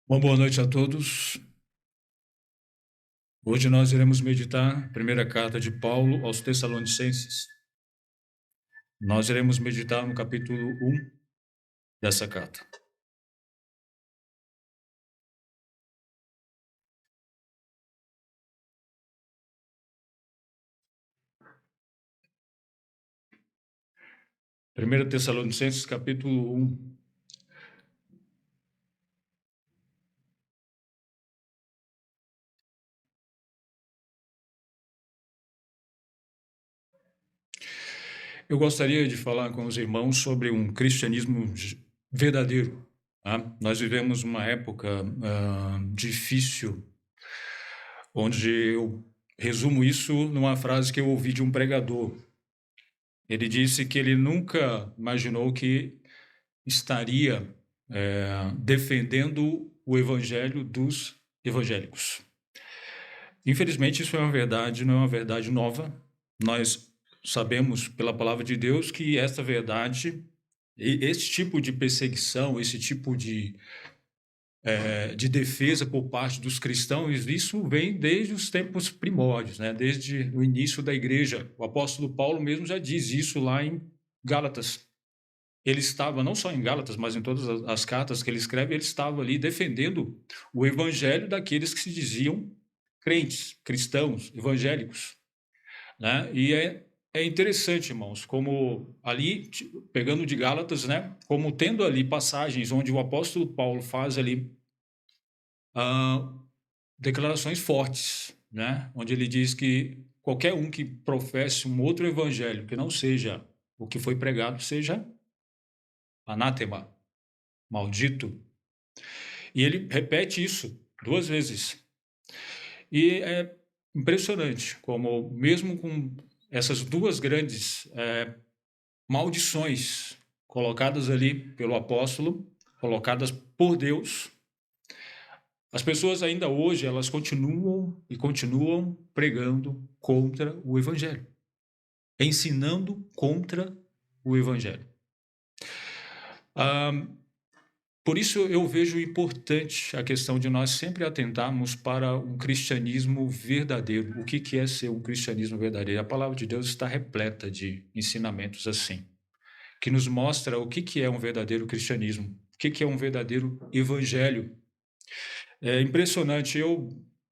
Uma boa noite a todos. Hoje nós iremos meditar a primeira carta de Paulo aos Tessalonicenses. Nós iremos meditar no capítulo 1 dessa carta. Primeira Tessalonicenses, capítulo 1. Eu gostaria de falar com os irmãos sobre um cristianismo verdadeiro. Tá? Nós vivemos uma época difícil, onde eu resumo isso numa frase que eu ouvi de um pregador. Ele disse que ele nunca imaginou que estaria defendendo o evangelho dos evangélicos. Infelizmente, isso é uma verdade, não é uma verdade nova. Nós sabemos pela palavra de Deus que essa verdade, esse tipo de perseguição, esse tipo de defesa por parte dos cristãos, isso vem desde os tempos primórdios, né? Desde o início da igreja. O apóstolo Paulo mesmo já diz isso lá em Gálatas. Ele estava, não só em Gálatas, mas em todas as cartas que ele escreve, ele estava ali defendendo o evangelho daqueles que se diziam crentes, cristãos, evangélicos. Né? E é interessante, irmãos, como ali, pegando de Gálatas, né, como tendo ali passagens onde o apóstolo Paulo faz ali declarações fortes, né, onde ele diz que qualquer um que professe um outro evangelho que não seja o que foi pregado, seja anátema, maldito. E ele repete isso 2 vezes. E é impressionante como, mesmo com essas 2 grandes maldições colocadas ali pelo apóstolo, colocadas por Deus, as pessoas ainda hoje, elas continuam pregando contra o evangelho, ensinando contra o evangelho. Por isso eu vejo importante a questão de nós sempre atentarmos para um cristianismo verdadeiro. O que é ser um cristianismo verdadeiro? A palavra de Deus está repleta de ensinamentos assim, que nos mostra o que é um verdadeiro cristianismo, o que é um verdadeiro evangelho. É impressionante,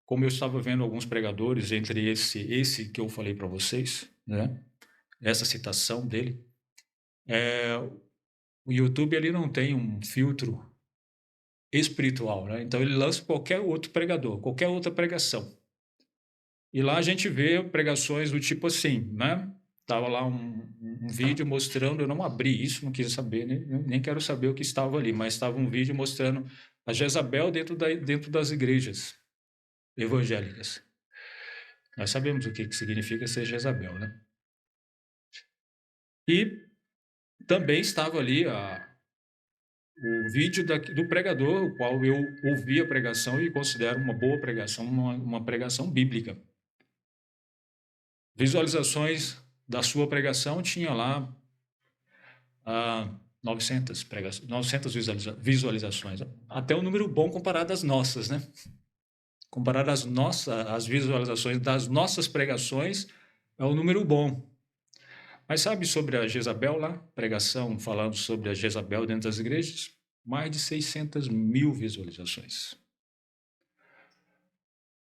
como eu estava vendo alguns pregadores, entre esse que eu falei para vocês, né? Essa citação dele, o YouTube ele não tem um filtro espiritual, né? Então ele lança qualquer outro pregador, qualquer outra pregação. E lá a gente vê pregações do tipo assim, né? Tava lá um vídeo mostrando, eu não abri isso, não quis saber, nem quero saber o que estava ali, mas estava um vídeo mostrando a Jezabel dentro das igrejas evangélicas. Nós sabemos o que significa ser Jezabel, né? E também estava ali o vídeo do pregador, o qual eu ouvi a pregação e considero uma boa pregação, uma pregação bíblica. Visualizações da sua pregação tinha lá 900 visualizações. Até um número bom comparado às nossas, né? Comparado às visualizações das nossas pregações, é um número bom. Mas sabe sobre a Jezabel lá? Pregação falando sobre a Jezabel dentro das igrejas? Mais de 600 mil visualizações.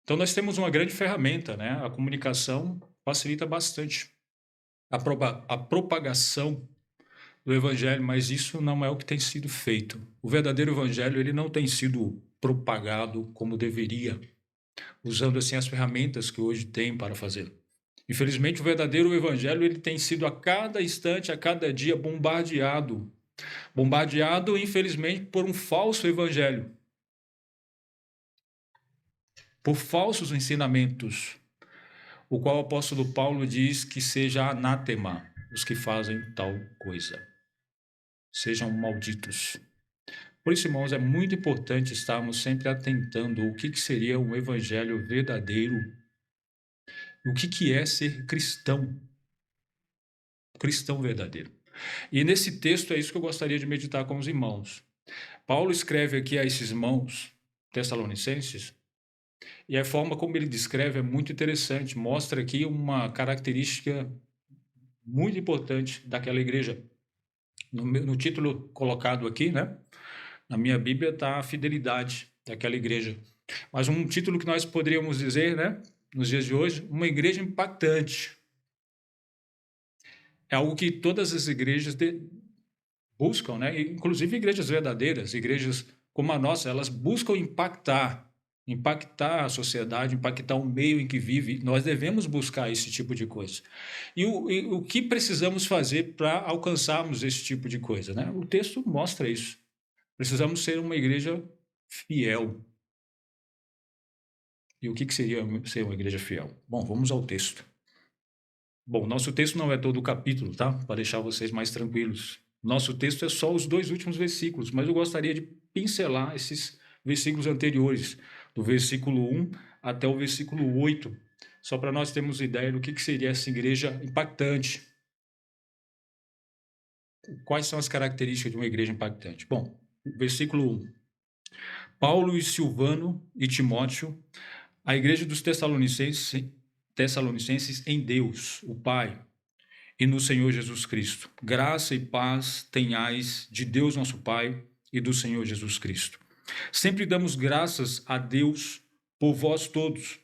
Então nós temos uma grande ferramenta, né? A comunicação facilita bastante a propagação do evangelho, mas isso não é o que tem sido feito. O verdadeiro evangelho ele não tem sido propagado como deveria, usando assim as ferramentas que hoje tem para fazer. Infelizmente, o verdadeiro evangelho ele tem sido a cada instante, a cada dia bombardeado, infelizmente, por um falso evangelho, por falsos ensinamentos, o qual o apóstolo Paulo diz que seja anátema os que fazem tal coisa. Sejam malditos. Por isso, irmãos, é muito importante estarmos sempre atentando o que seria um evangelho verdadeiro, o que é ser cristão verdadeiro. E nesse texto é isso que eu gostaria de meditar com os irmãos. Paulo escreve aqui a esses irmãos Tessalonicenses, e a forma como ele descreve é muito interessante, mostra aqui uma característica muito importante daquela igreja. No título colocado aqui, né, na minha Bíblia está a fidelidade daquela igreja. Mas um título que nós poderíamos dizer, né, nos dias de hoje, uma igreja impactante. É algo que todas as igrejas buscam, né? Inclusive igrejas verdadeiras, igrejas como a nossa, elas buscam impactar a sociedade, impactar o meio em que vive. Nós devemos buscar esse tipo de coisa. E o que precisamos fazer para alcançarmos esse tipo de coisa, né? O texto mostra isso. Precisamos ser uma igreja fiel. E o que seria ser uma igreja fiel? Bom, vamos ao texto. Bom, nosso texto não é todo o capítulo, tá? Para deixar vocês mais tranquilos. Nosso texto é só os 2 últimos versículos, mas eu gostaria de pincelar esses versículos anteriores, do versículo 1 até o versículo 8, só para nós termos ideia do que seria essa igreja impactante. Quais são as características de uma igreja impactante? Bom, versículo 1. Paulo e Silvano e Timóteo, a igreja dos Tessalonicenses em Deus, o Pai, e no Senhor Jesus Cristo. Graça e paz tenhais de Deus nosso Pai e do Senhor Jesus Cristo. Sempre damos graças a Deus por vós todos,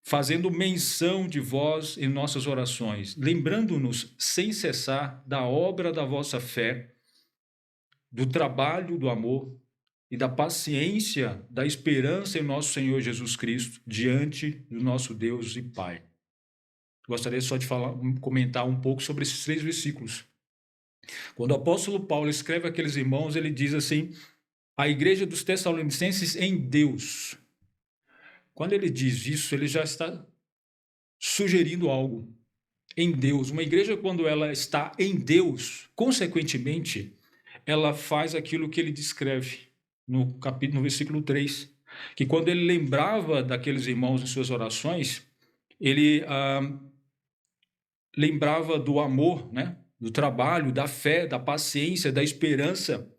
fazendo menção de vós em nossas orações, lembrando-nos sem cessar da obra da vossa fé, do trabalho do amor e da paciência, da esperança em nosso Senhor Jesus Cristo, diante do nosso Deus e Pai. Gostaria só de comentar um pouco sobre esses 3 versículos. Quando o apóstolo Paulo escreve aqueles irmãos, ele diz assim, a igreja dos Tessalonicenses em Deus. Quando ele diz isso, ele já está sugerindo algo. Em Deus. Uma igreja, quando ela está em Deus, consequentemente, ela faz aquilo que ele descreve no versículo 3, que quando ele lembrava daqueles irmãos em suas orações, ele lembrava do amor, né? Do trabalho, da fé, da paciência, da esperança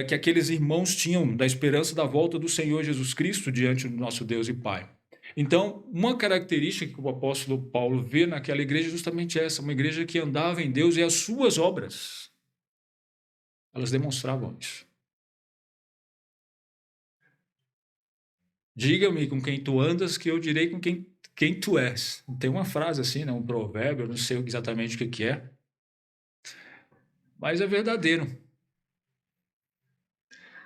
que aqueles irmãos tinham, da esperança da volta do Senhor Jesus Cristo diante do nosso Deus e Pai. Então, uma característica que o apóstolo Paulo vê naquela igreja é justamente essa, uma igreja que andava em Deus e as suas obras, elas demonstravam isso. Diga-me com quem tu andas, que eu direi com quem tu és. Tem uma frase assim, né? Um provérbio, eu não sei exatamente o que é, mas é verdadeiro.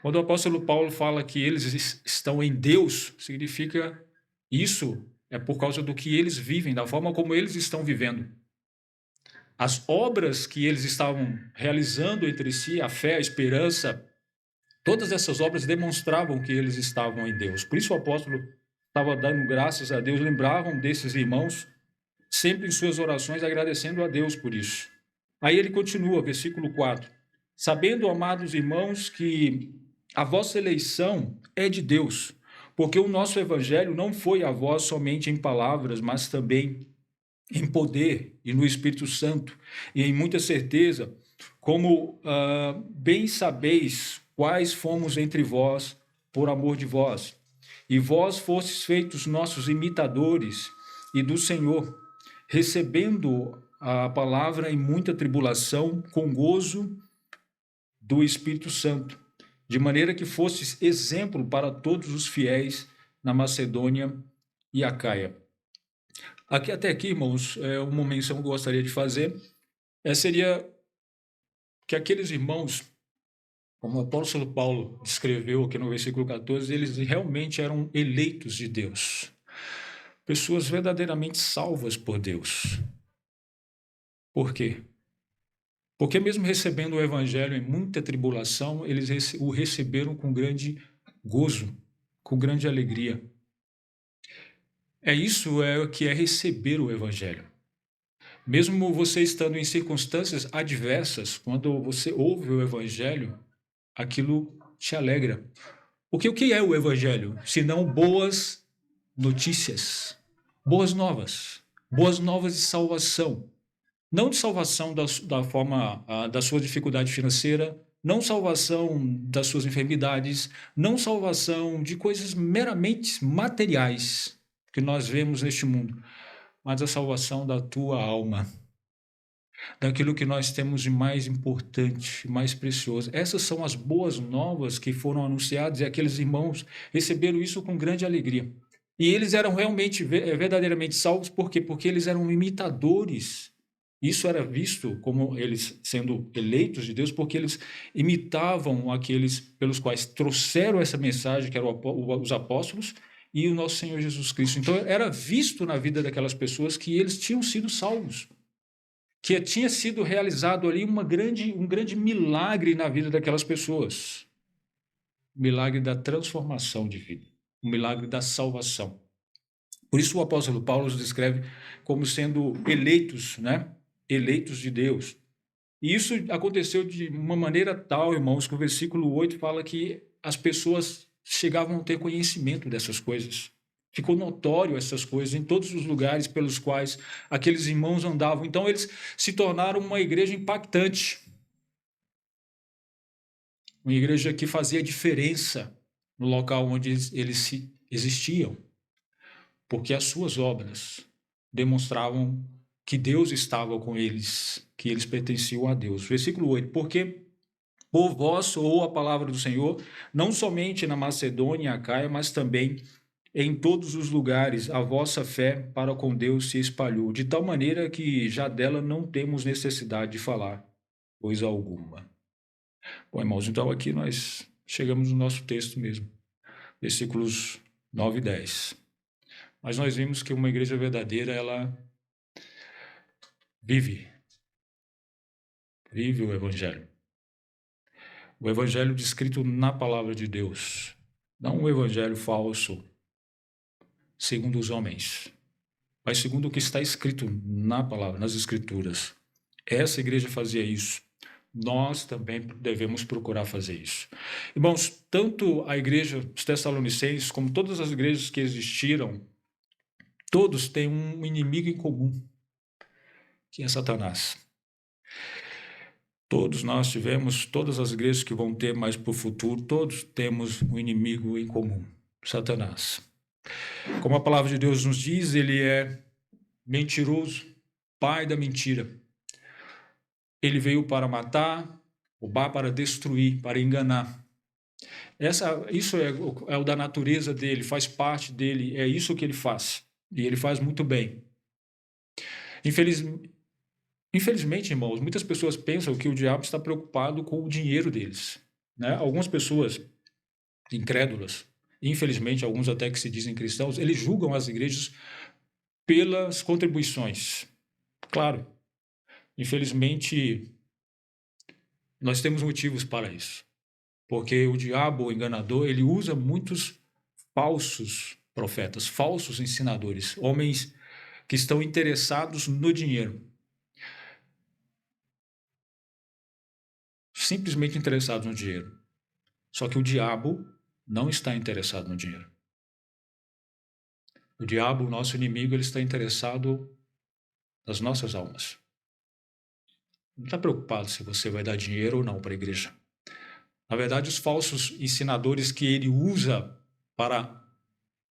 Quando o apóstolo Paulo fala que eles estão em Deus, significa isso é por causa do que eles vivem, da forma como eles estão vivendo. As obras que eles estavam realizando entre si, a fé, a esperança, todas essas obras demonstravam que eles estavam em Deus. Por isso o apóstolo estava dando graças a Deus, lembravam desses irmãos, sempre em suas orações, agradecendo a Deus por isso. Aí ele continua, versículo 4. Sabendo, amados irmãos, que a vossa eleição é de Deus, porque o nosso evangelho não foi a vós somente em palavras, mas também em poder e no Espírito Santo, e em muita certeza, como bem sabeis quais fomos entre vós por amor de vós. E vós fostes feitos nossos imitadores e do Senhor, recebendo a palavra em muita tribulação, com gozo do Espírito Santo, de maneira que fostes exemplo para todos os fiéis na Macedônia e Acaia. Até aqui, irmãos, uma menção que eu gostaria de fazer seria que aqueles irmãos, como o apóstolo Paulo descreveu aqui no versículo 14, eles realmente eram eleitos de Deus, pessoas verdadeiramente salvas por Deus. Por quê? Porque mesmo recebendo o evangelho em muita tribulação, eles o receberam com grande gozo, com grande alegria. Isso é o que é receber o evangelho. Mesmo você estando em circunstâncias adversas, quando você ouve o evangelho, aquilo te alegra. Porque o que é o evangelho? Senão boas notícias, boas novas de salvação. Não de salvação da forma da sua dificuldade financeira, não salvação das suas enfermidades, não salvação de coisas meramente materiais que nós vemos neste mundo, mas a salvação da tua alma, daquilo que nós temos de mais importante, mais precioso. Essas são as boas novas que foram anunciadas e aqueles irmãos receberam isso com grande alegria. E eles eram realmente, verdadeiramente salvos, por quê? Porque eles eram imitadores. Isso era visto como eles sendo eleitos de Deus, porque eles imitavam aqueles pelos quais trouxeram essa mensagem, que eram os apóstolos, e o nosso Senhor Jesus Cristo. Então, era visto na vida daquelas pessoas que eles tinham sido salvos, que tinha sido realizado ali um grande milagre na vida daquelas pessoas. O milagre da transformação de vida, o milagre da salvação. Por isso o apóstolo Paulo os descreve como sendo eleitos, né? Eleitos de Deus. E isso aconteceu de uma maneira tal, irmãos, que o versículo 8 fala que as pessoas chegavam a ter conhecimento dessas coisas. Ficou notório essas coisas em todos os lugares pelos quais aqueles irmãos andavam. Então, eles se tornaram uma igreja impactante. Uma igreja que fazia diferença no local onde eles existiam. Porque as suas obras demonstravam que Deus estava com eles, que eles pertenciam a Deus. Versículo 8. Porque por vós soou a palavra do Senhor, não somente na Macedônia e Acaia, mas também em todos os lugares a vossa fé para com Deus se espalhou, de tal maneira que já dela não temos necessidade de falar coisa alguma. Bom, irmãos, então aqui nós chegamos no nosso texto mesmo, versículos 9 e 10. Mas nós vimos que uma igreja verdadeira, ela vive o Evangelho. O Evangelho descrito na palavra de Deus, não um evangelho falso, segundo os homens, mas segundo o que está escrito na palavra, nas Escrituras. Essa igreja fazia isso. Nós também devemos procurar fazer isso. Irmãos, tanto a igreja dos Tessalonicenses, como todas as igrejas que existiram, todos têm um inimigo em comum, que é Satanás. Todos nós tivemos, todas as igrejas que vão ter mais para o futuro, todos temos um inimigo em comum, Satanás. Como a palavra de Deus nos diz, ele é mentiroso, pai da mentira. Ele veio para matar, roubar, para destruir, para enganar. Isso é o da natureza dele, faz parte dele, é isso que ele faz. E ele faz muito bem. Infelizmente, irmãos, muitas pessoas pensam que o diabo está preocupado com o dinheiro deles, né? Algumas pessoas incrédulas, infelizmente, alguns até que se dizem cristãos, eles julgam as igrejas pelas contribuições. Claro, infelizmente, nós temos motivos para isso, porque o diabo, o enganador, ele usa muitos falsos profetas, falsos ensinadores, homens que estão interessados no dinheiro. Simplesmente interessados no dinheiro. Só que o diabo não está interessado no dinheiro. O diabo, o nosso inimigo, ele está interessado nas nossas almas. Não está preocupado se você vai dar dinheiro ou não para a igreja. Na verdade, os falsos ensinadores que ele usa para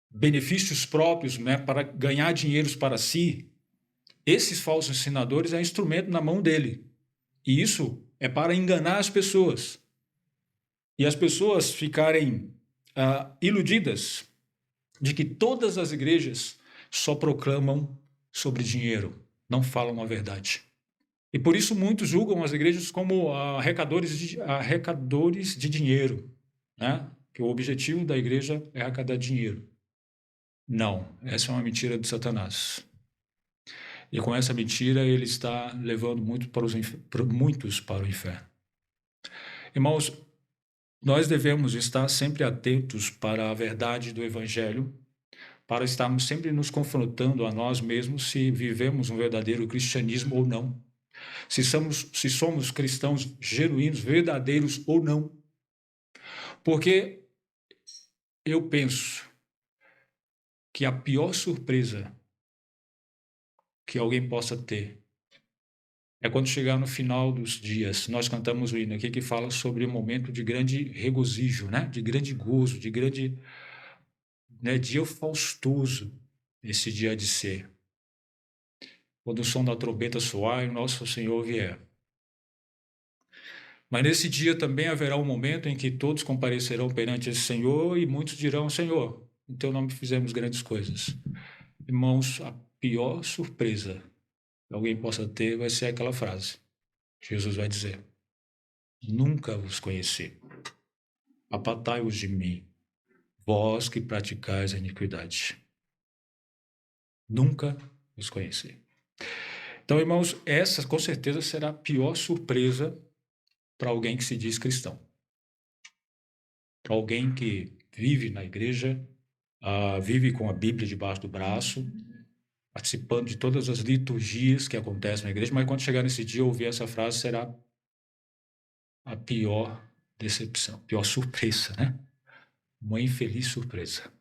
benefícios próprios, né, para ganhar dinheiros para si, esses falsos ensinadores é instrumento na mão dele. E isso é para enganar as pessoas. E as pessoas ficarem iludidas de que todas as igrejas só proclamam sobre dinheiro, não falam a verdade. E por isso muitos julgam as igrejas como arrecadadores de dinheiro, né? Que o objetivo da igreja é arrecadar dinheiro. Não, essa é uma mentira de Satanás. E com essa mentira ele está levando muitos para o inferno. Irmãos, nós devemos estar sempre atentos para a verdade do Evangelho, para estarmos sempre nos confrontando a nós mesmos se vivemos um verdadeiro cristianismo ou não, se somos cristãos genuínos, verdadeiros ou não. Porque eu penso que a pior surpresa que alguém possa ter é quando chegar no final dos dias. Nós cantamos o hino aqui que fala sobre um momento de grande regozijo, né? De grande gozo, de grande, né, dia faustoso, esse dia há de ser. Quando o som da trombeta soar e nosso Senhor vier. Mas nesse dia também haverá um momento em que todos comparecerão perante esse Senhor e muitos dirão: Senhor, em teu nome fizemos grandes coisas. Irmãos, a pior surpresa que alguém possa ter vai ser aquela frase. Jesus vai dizer: nunca vos conheci. Apartai-vos de mim, vós que praticais a iniquidade. Nunca vos conheci. Então, irmãos, essa com certeza será a pior surpresa para alguém que se diz cristão. Para alguém que vive na igreja, vive com a Bíblia debaixo do braço, participando de todas as liturgias que acontecem na igreja, mas quando chegar nesse dia, ouvir essa frase será a pior decepção, pior surpresa, né? Uma infeliz surpresa.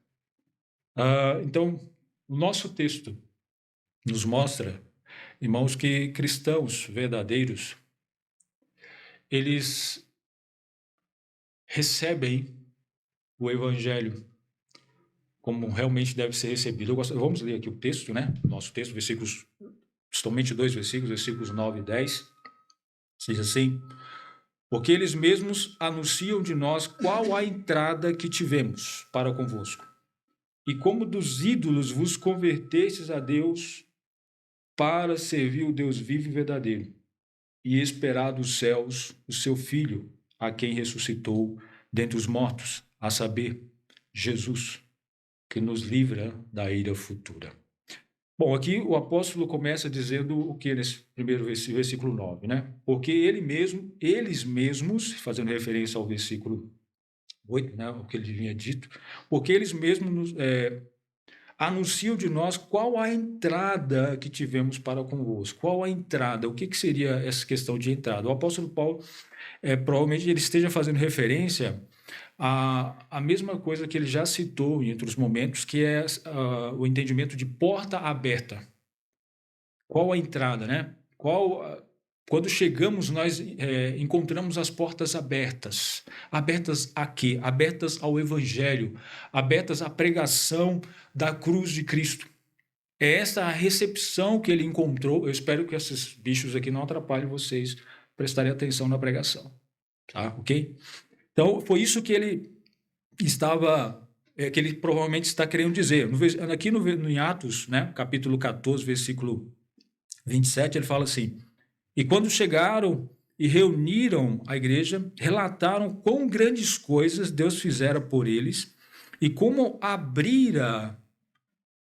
Então, o nosso texto nos mostra, irmãos, que cristãos verdadeiros, eles recebem o evangelho como realmente deve ser recebido. Vamos ler aqui o texto, né? Nosso texto, versículos, somente 2 versículos, versículos 9 e 10. Diz assim: porque eles mesmos anunciam de nós qual a entrada que tivemos para convosco, e como dos ídolos vos convertestes a Deus para servir o Deus vivo e verdadeiro, e esperar dos céus o seu Filho, a quem ressuscitou dentre os mortos, a saber, Jesus, que nos livra da ira futura. Bom, aqui o apóstolo começa dizendo o que nesse primeiro versículo 9, né? Porque eles mesmos, fazendo referência ao versículo 8, né? O que ele tinha dito, porque eles mesmos anunciam de nós qual a entrada que tivemos para convosco. Qual a entrada? O que seria essa questão de entrada? O apóstolo Paulo, provavelmente ele esteja fazendo referência a mesma coisa que ele já citou em outros momentos, que é o entendimento de porta aberta. Qual a entrada, né? Quando chegamos, nós encontramos as portas abertas. Abertas a quê? Abertas ao Evangelho, abertas à pregação da cruz de Cristo. É essa a recepção que ele encontrou. Eu espero que esses bichos aqui não atrapalhem vocês prestarem atenção na pregação. Tá? Ok? Então, foi isso que ele estava, que ele provavelmente está querendo dizer. Aqui em Atos, né, capítulo 14, versículo 27, ele fala assim: e quando chegaram e reuniram a igreja, relataram quão grandes coisas Deus fizera por eles e como abrira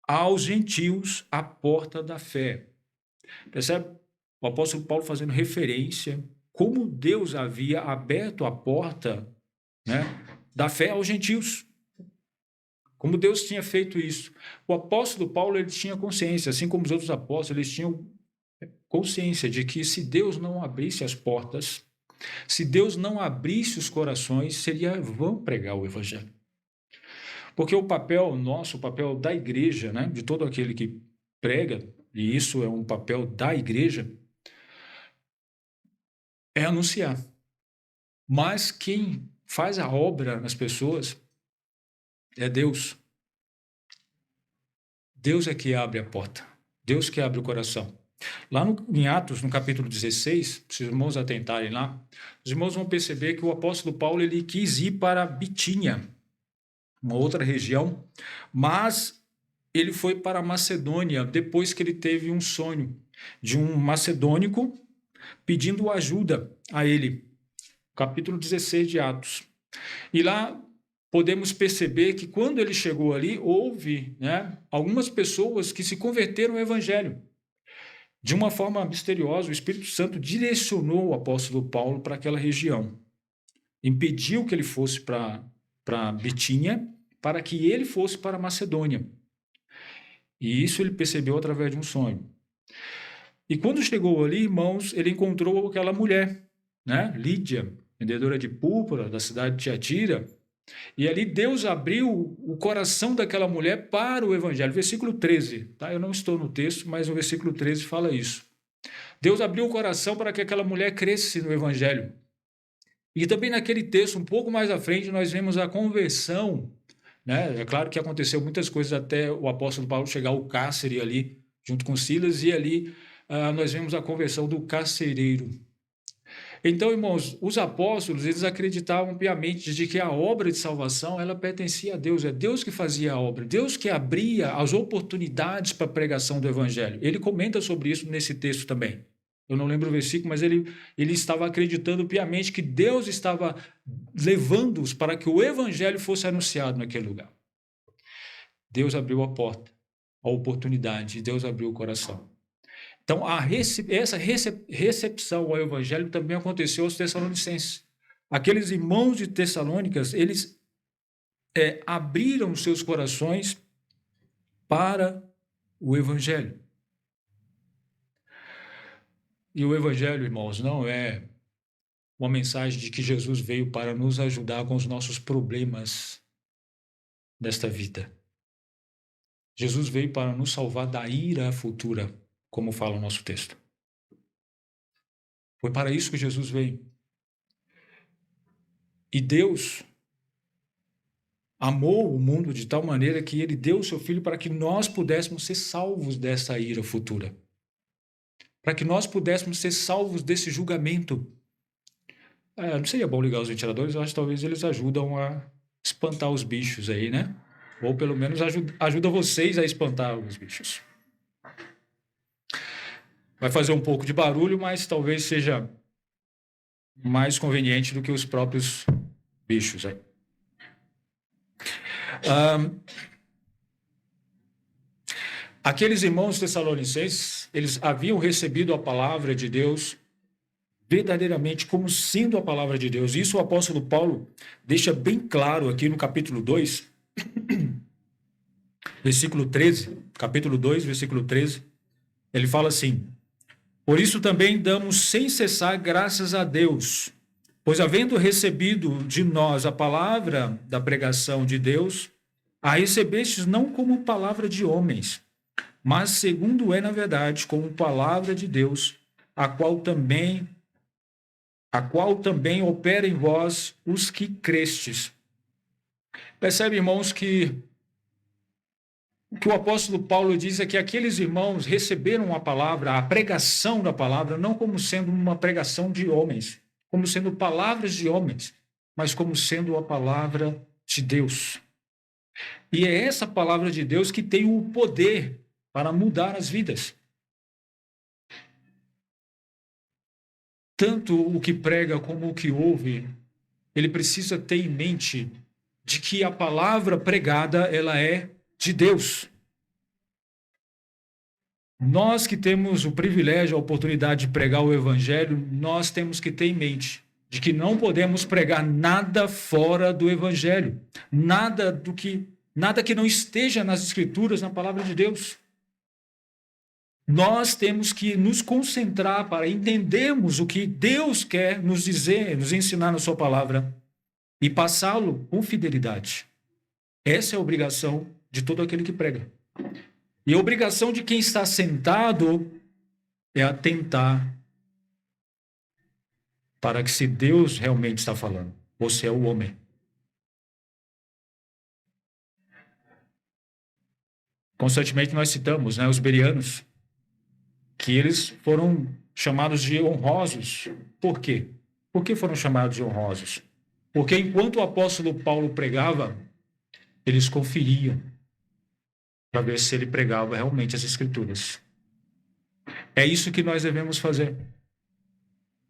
aos gentios a porta da fé. Percebe? O apóstolo Paulo fazendo referência como Deus havia aberto a porta, né, da fé aos gentios. Como Deus tinha feito isso. O apóstolo Paulo ele tinha consciência, assim como os outros apóstolos, eles tinham consciência de que se Deus não abrisse as portas, se Deus não abrisse os corações, seria vão pregar o evangelho. Porque o papel nosso, o papel da igreja, né, de todo aquele que prega, e isso é um papel da igreja, é anunciar. Mas quem faz a obra nas pessoas é Deus. Deus é que abre a porta. Deus que abre o coração. Lá em Atos, no capítulo 16, se os irmãos atentarem lá, os irmãos vão perceber que o apóstolo Paulo ele quis ir para Bitínia, uma outra região, mas ele foi para a Macedônia depois que ele teve um sonho de um macedônico pedindo ajuda a ele. Capítulo 16 de Atos. E lá podemos perceber que quando ele chegou ali, houve, né, algumas pessoas que se converteram ao evangelho. De uma forma misteriosa, o Espírito Santo direcionou o apóstolo Paulo para aquela região. Impediu que ele fosse para Bitínia, para que ele fosse para Macedônia. E isso ele percebeu através de um sonho. E quando chegou ali, irmãos, ele encontrou aquela mulher, né, Lídia, vendedora de púrpura da cidade de Tiatira. E ali Deus abriu o coração daquela mulher para o evangelho. Versículo 13, tá? Eu não estou no texto, mas o versículo 13 fala isso. Deus abriu o coração para que aquela mulher crescesse no Evangelho. E também naquele texto, um pouco mais à frente, nós vemos a conversão, né? É claro que aconteceu muitas coisas até o apóstolo Paulo chegar ao cárcere ali, junto com Silas, e ali nós vemos a conversão do carcereiro. Então, irmãos, os apóstolos, eles acreditavam piamente de que a obra de salvação, ela pertencia a Deus, é Deus que fazia a obra, Deus que abria as oportunidades para a pregação do evangelho. Ele comenta sobre isso nesse texto também. Eu não lembro o versículo, mas ele estava acreditando piamente que Deus estava levando-os para que o evangelho fosse anunciado naquele lugar. Deus abriu a porta, a oportunidade, Deus abriu o coração. Então, essa recepção ao evangelho também aconteceu aos tessalonicenses. Aqueles irmãos de Tessalônicas, eles abriram seus corações para o evangelho. E o evangelho, irmãos, não é uma mensagem de que Jesus veio para nos ajudar com os nossos problemas desta vida. Jesus veio para nos salvar da ira futura, como fala o nosso texto. Foi para isso que Jesus veio. E Deus amou o mundo de tal maneira que ele deu o seu Filho para que nós pudéssemos ser salvos dessa ira futura. Para que nós pudéssemos ser salvos desse julgamento. Não seria bom ligar os ventiladores? Eu acho que talvez eles ajudam a espantar os bichos aí, né? Ou pelo menos ajuda vocês a espantar os bichos. Vai fazer um pouco de barulho, mas talvez seja mais conveniente do que os próprios bichos aí. Aqueles irmãos tessalonicenses, eles haviam recebido a palavra de Deus verdadeiramente como sendo a palavra de Deus. Isso o apóstolo Paulo deixa bem claro aqui no capítulo 2, versículo 13, capítulo 2, versículo 13, ele fala assim: por isso também damos sem cessar graças a Deus, pois havendo recebido de nós a palavra da pregação de Deus, a recebestes não como palavra de homens, mas segundo é na verdade como palavra de Deus, a qual também opera em vós os que crestes. Percebe, irmãos, que o que o apóstolo Paulo diz é que aqueles irmãos receberam a palavra, a pregação da palavra, não como sendo uma pregação de homens, como sendo palavras de homens, mas como sendo a palavra de Deus. E é essa palavra de Deus que tem o poder para mudar as vidas. Tanto o que prega como o que ouve, ele precisa ter em mente de que a palavra pregada, ela é de Deus. Nós que temos o privilégio, a oportunidade de pregar o evangelho, nós temos que ter em mente de que não podemos pregar nada fora do evangelho, nada que não esteja nas escrituras, na palavra de Deus. Nós temos que nos concentrar para entendermos o que Deus quer nos dizer, nos ensinar na sua palavra e passá-lo com fidelidade. Essa é a obrigação de todo aquele que prega. E a obrigação de quem está sentado é atentar para que, se Deus realmente está falando, você é o homem. Constantemente nós citamos, os bereanos, que eles foram chamados de honrosos. Por quê? Por que foram chamados de honrosos? Porque enquanto o apóstolo Paulo pregava, eles conferiam para ver se ele pregava realmente as Escrituras. É isso que nós devemos fazer.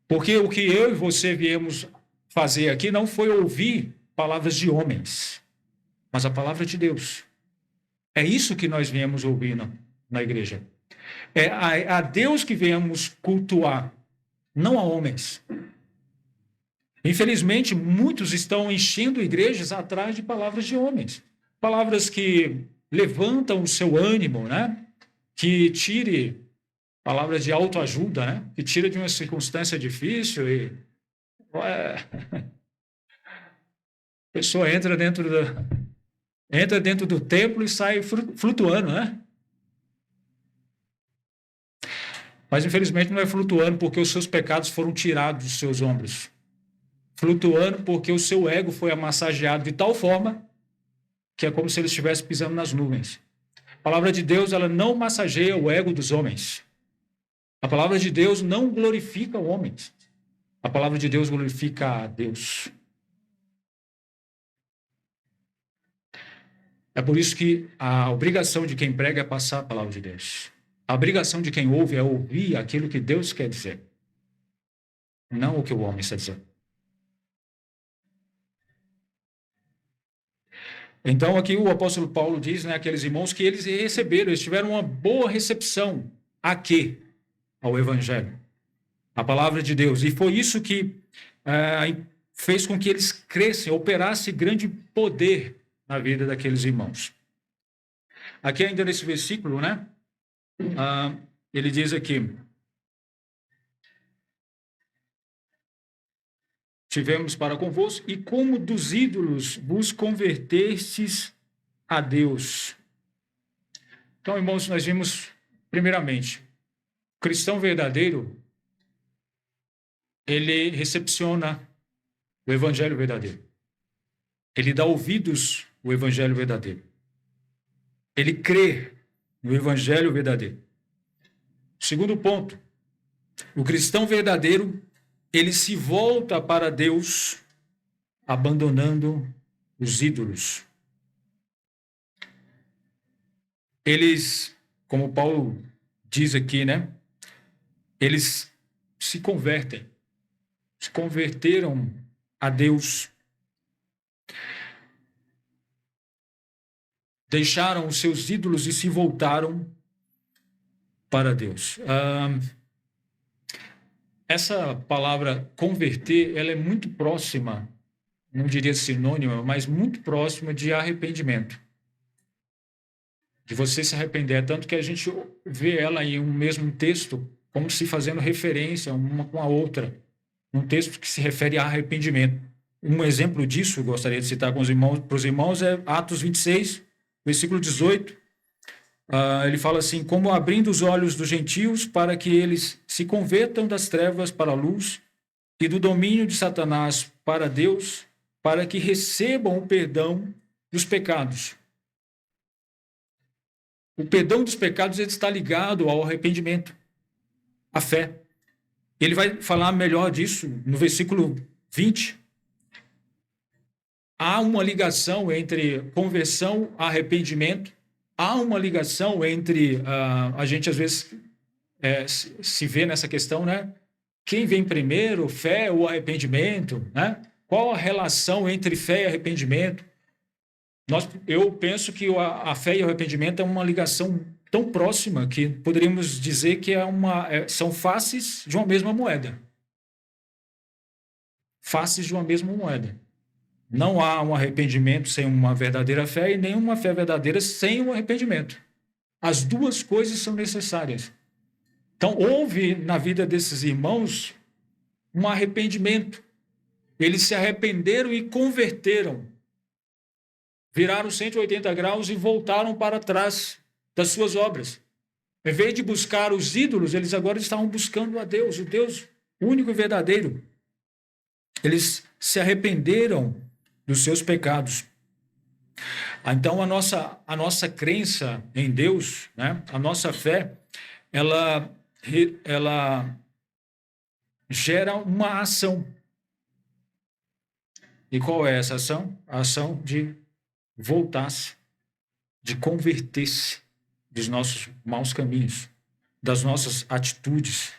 Porque o que eu e você viemos fazer aqui não foi ouvir palavras de homens, mas a palavra de Deus. É isso que nós viemos ouvir na igreja. É a Deus que viemos cultuar, não a homens. Infelizmente, muitos estão enchendo igrejas atrás de palavras de homens. Palavras que levantam o seu ânimo, que tire palavras de autoajuda, que tira de uma circunstância difícil e a pessoa entra dentro do templo e sai flutuando, Mas, infelizmente, não é flutuando porque os seus pecados foram tirados dos seus ombros. Flutuando porque o seu ego foi amassageado de tal forma que é como se ele estivesse pisando nas nuvens. A palavra de Deus, ela não massageia o ego dos homens. A palavra de Deus não glorifica o homem. A palavra de Deus glorifica a Deus. É por isso que a obrigação de quem prega é passar a palavra de Deus. A obrigação de quem ouve é ouvir aquilo que Deus quer dizer, não o que o homem está dizendo. Então, aqui o apóstolo Paulo diz, né, aqueles irmãos que eles receberam, eles tiveram uma boa recepção. A quê? Ao Evangelho. A palavra de Deus. E foi isso que fez com que eles crescem, operasse grande poder na vida daqueles irmãos. Aqui ainda nesse versículo, né, ele diz aqui: tivemos para convosco, e como dos ídolos vos convertestes a Deus. Então, irmãos, nós vimos, primeiramente, o cristão verdadeiro, ele recepciona o evangelho verdadeiro. Ele dá ouvidos ao evangelho verdadeiro. Ele crê no evangelho verdadeiro. Segundo ponto, o cristão verdadeiro, ele se volta para Deus, abandonando os ídolos. Eles, como Paulo diz aqui, né? Eles se convertem, se converteram a Deus. Deixaram os seus ídolos e se voltaram para Deus. Essa palavra converter, ela é muito próxima, não diria sinônima, mas muito próxima de arrependimento. De você se arrepender, tanto que a gente vê ela em um mesmo texto, como se fazendo referência uma com a outra. Um texto que se refere a arrependimento. Um exemplo disso, gostaria de citar para os irmãos, é Atos 26, versículo 18. Ele fala assim: como abrindo os olhos dos gentios para que eles se convertam das trevas para a luz e do domínio de Satanás para Deus, para que recebam o perdão dos pecados. O perdão dos pecados ele está ligado ao arrependimento, à fé. Ele vai falar melhor disso no versículo 20. Há uma ligação entre conversão e arrependimento. Há uma ligação entre, a gente às vezes se vê nessa questão, né? Quem vem primeiro, fé ou arrependimento, né? Qual a relação entre fé e arrependimento? Eu penso que a fé e o arrependimento é uma ligação tão próxima que poderíamos dizer que são faces de uma mesma moeda. Faces de uma mesma moeda. Não há um arrependimento sem uma verdadeira fé e nem uma fé verdadeira sem um arrependimento. As duas coisas são necessárias. Então, houve na vida desses irmãos um arrependimento. Eles se arrependeram e converteram. Viraram 180 graus e voltaram para trás das suas obras. Em vez de buscar os ídolos, eles agora estavam buscando a Deus, o Deus único e verdadeiro. Eles se arrependeram dos seus pecados. Então, a nossa crença em Deus, né, a nossa fé, ela gera uma ação. E qual é essa ação? A ação de voltar-se, de converter-se dos nossos maus caminhos, das nossas atitudes.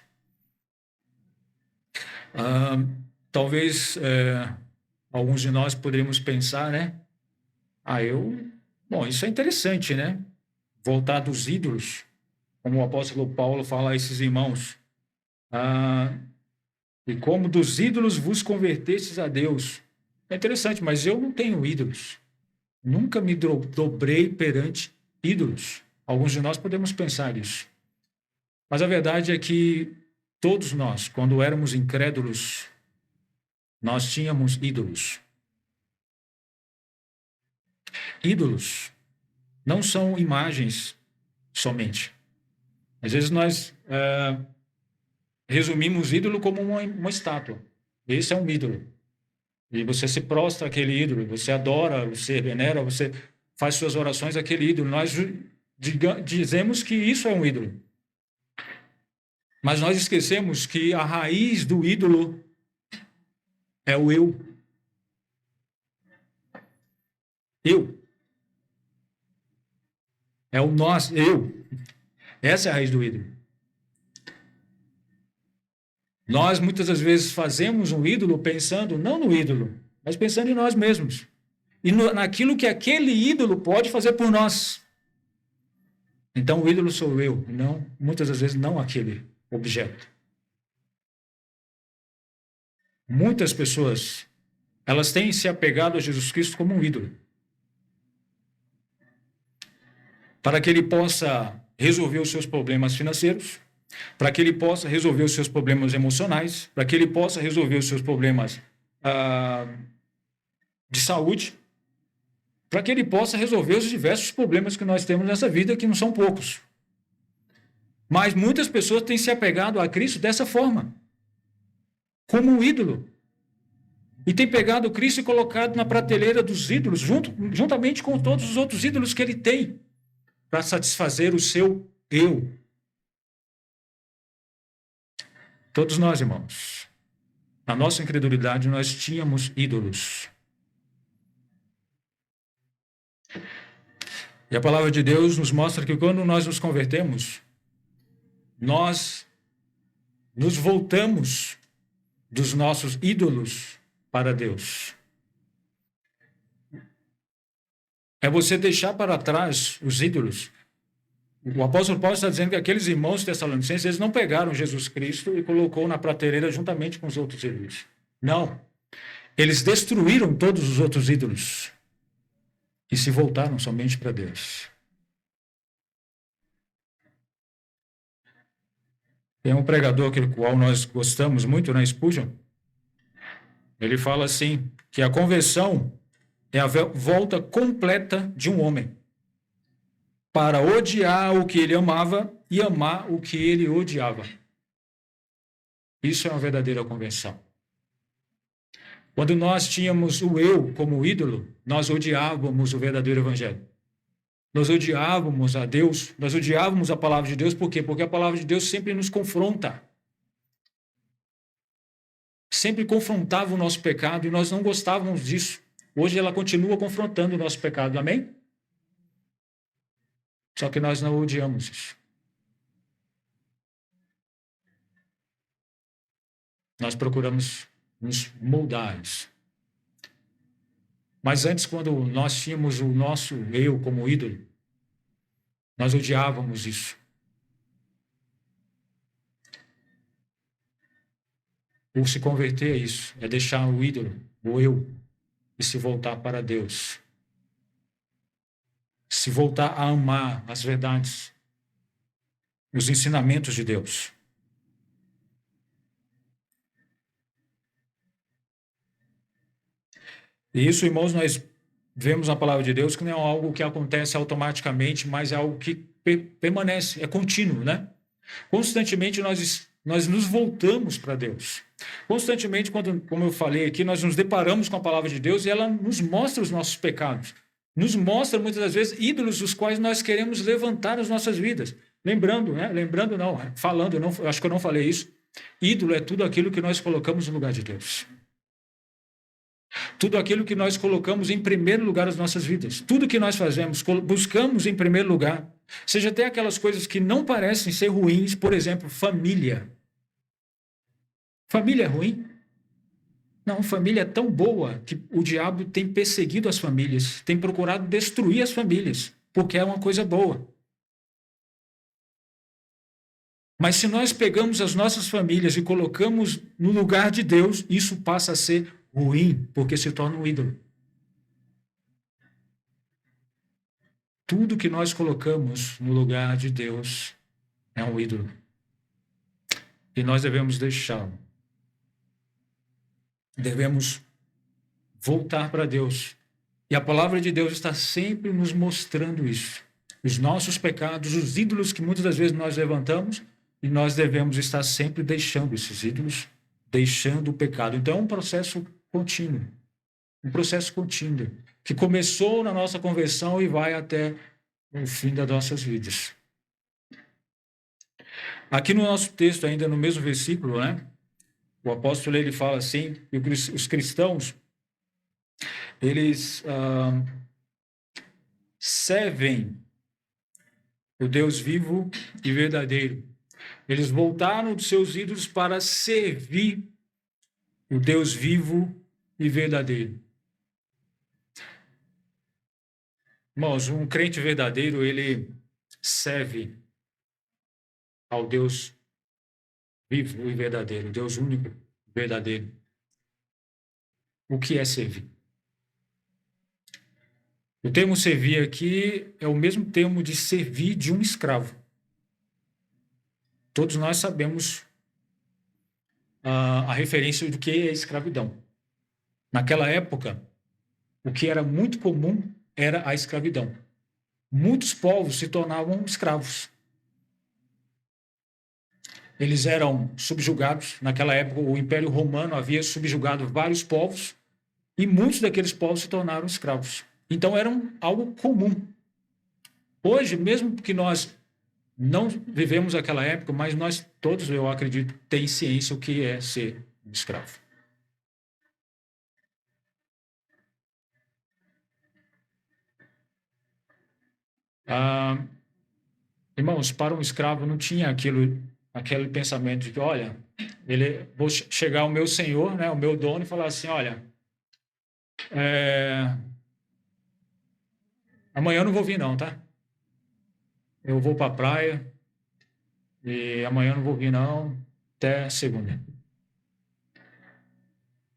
Talvez alguns de nós poderíamos pensar, né? Bom, isso é interessante, né? Voltar dos ídolos, como o apóstolo Paulo fala a esses irmãos. E como dos ídolos vos convertestes a Deus. É interessante, mas eu não tenho ídolos. Nunca me dobrei perante ídolos. Alguns de nós podemos pensar isso. Mas a verdade é que todos nós, quando éramos incrédulos, nós tínhamos ídolos. Ídolos não são imagens somente. Às vezes nós resumimos ídolo como uma estátua. Esse é um ídolo. E você se prostra àquele ídolo, você adora, você venera, você faz suas orações àquele ídolo. Nós dizemos que isso é um ídolo. Mas nós esquecemos que a raiz do ídolo é o eu. Eu. É o nós, eu. Essa é a raiz do ídolo. Nós, muitas das vezes, fazemos um ídolo pensando, não no ídolo, mas pensando em nós mesmos. E naquilo que aquele ídolo pode fazer por nós. Então, o ídolo sou eu, não, muitas das vezes, não aquele objeto. Muitas pessoas, elas têm se apegado a Jesus Cristo como um ídolo. Para que ele possa resolver os seus problemas financeiros, para que ele possa resolver os seus problemas emocionais, para que ele possa resolver os seus problemas de saúde, para que ele possa resolver os diversos problemas que nós temos nessa vida, que não são poucos. Mas muitas pessoas têm se apegado a Cristo dessa forma, como um ídolo. E tem pegado Cristo e colocado na prateleira dos ídolos, juntamente com todos os outros ídolos que ele tem, para satisfazer o seu eu. Todos nós, irmãos, na nossa incredulidade, nós tínhamos ídolos. E a palavra de Deus nos mostra que quando nós nos convertemos, nós nos voltamos dos nossos ídolos para Deus. É você deixar para trás os ídolos. O apóstolo Paulo está dizendo que aqueles irmãos tessalonicenses, eles não pegaram Jesus Cristo e colocou na prateleira juntamente com os outros ídolos. Não. Eles destruíram todos os outros ídolos e se voltaram somente para Deus. Tem um pregador que qual nós gostamos muito, né, Spurgeon? Ele fala assim, que a conversão é a volta completa de um homem para odiar o que ele amava e amar o que ele odiava. Isso é uma verdadeira conversão. Quando nós tínhamos o eu como ídolo, nós odiávamos o verdadeiro evangelho. Nós odiávamos a Deus, nós odiávamos a palavra de Deus, por quê? Porque a palavra de Deus sempre nos confronta. Sempre confrontava o nosso pecado e nós não gostávamos disso. Hoje ela continua confrontando o nosso pecado, amém? Só que nós não odiamos isso. Nós procuramos nos moldar isso. Mas antes, quando nós tínhamos o nosso eu como ídolo, nós odiávamos isso. Por se converter a isso, é deixar o ídolo, o eu, e se voltar para Deus. Se voltar a amar as verdades, os ensinamentos de Deus. E isso, irmãos, nós vemos na palavra de Deus que não é algo que acontece automaticamente, mas é algo que permanece, é contínuo, né? Constantemente nós nos voltamos para Deus. Constantemente, como eu falei aqui, nós nos deparamos com a palavra de Deus e ela nos mostra os nossos pecados. Nos mostra, muitas das vezes, ídolos dos quais nós queremos levantar as nossas vidas. Lembrando, né? Lembrando não, falando, não, acho que eu não falei isso. Ídolo é tudo aquilo que nós colocamos no lugar de Deus. Tudo aquilo que nós colocamos em primeiro lugar nas nossas vidas. Tudo que nós fazemos, buscamos em primeiro lugar. Seja até aquelas coisas que não parecem ser ruins, por exemplo, família. Família é ruim? Não, família é tão boa que o diabo tem perseguido as famílias, tem procurado destruir as famílias, porque é uma coisa boa. Mas se nós pegamos as nossas famílias e colocamos no lugar de Deus, isso passa a ser ruim, porque se torna um ídolo. Tudo que nós colocamos no lugar de Deus é um ídolo. E nós devemos deixá-lo. Devemos voltar para Deus. E a palavra de Deus está sempre nos mostrando isso. Os nossos pecados, os ídolos que muitas das vezes nós levantamos, e nós devemos estar sempre deixando esses ídolos, deixando o pecado. Então, é um processo contínuo, que começou na nossa conversão e vai até o fim das nossas vidas. Aqui no nosso texto, ainda no mesmo versículo, né, o apóstolo ele fala assim, que os cristãos, eles servem o Deus vivo e verdadeiro. Eles voltaram dos seus ídolos para servir o Deus vivo e verdadeiro. Irmãos, um crente verdadeiro, ele serve ao Deus vivo e verdadeiro, Deus único e verdadeiro. O que é servir? O termo servir aqui é o mesmo termo de servir de um escravo. Todos nós sabemos a referência do que é escravidão. Naquela época, o que era muito comum era a escravidão. Muitos povos se tornavam escravos. Eles eram subjugados. Naquela época, o Império Romano havia subjugado vários povos e muitos daqueles povos se tornaram escravos. Então, era algo comum. Hoje, mesmo que nós não vivemos aquela época, mas nós todos, eu acredito, temos ciência o que é ser um escravo. Irmãos, para um escravo não tinha aquele pensamento de que, olha, vou chegar ao meu senhor, né, o meu dono, e falar assim, olha, amanhã eu não vou vir não, tá? Eu vou para a praia e amanhã eu não vou vir não, até segunda.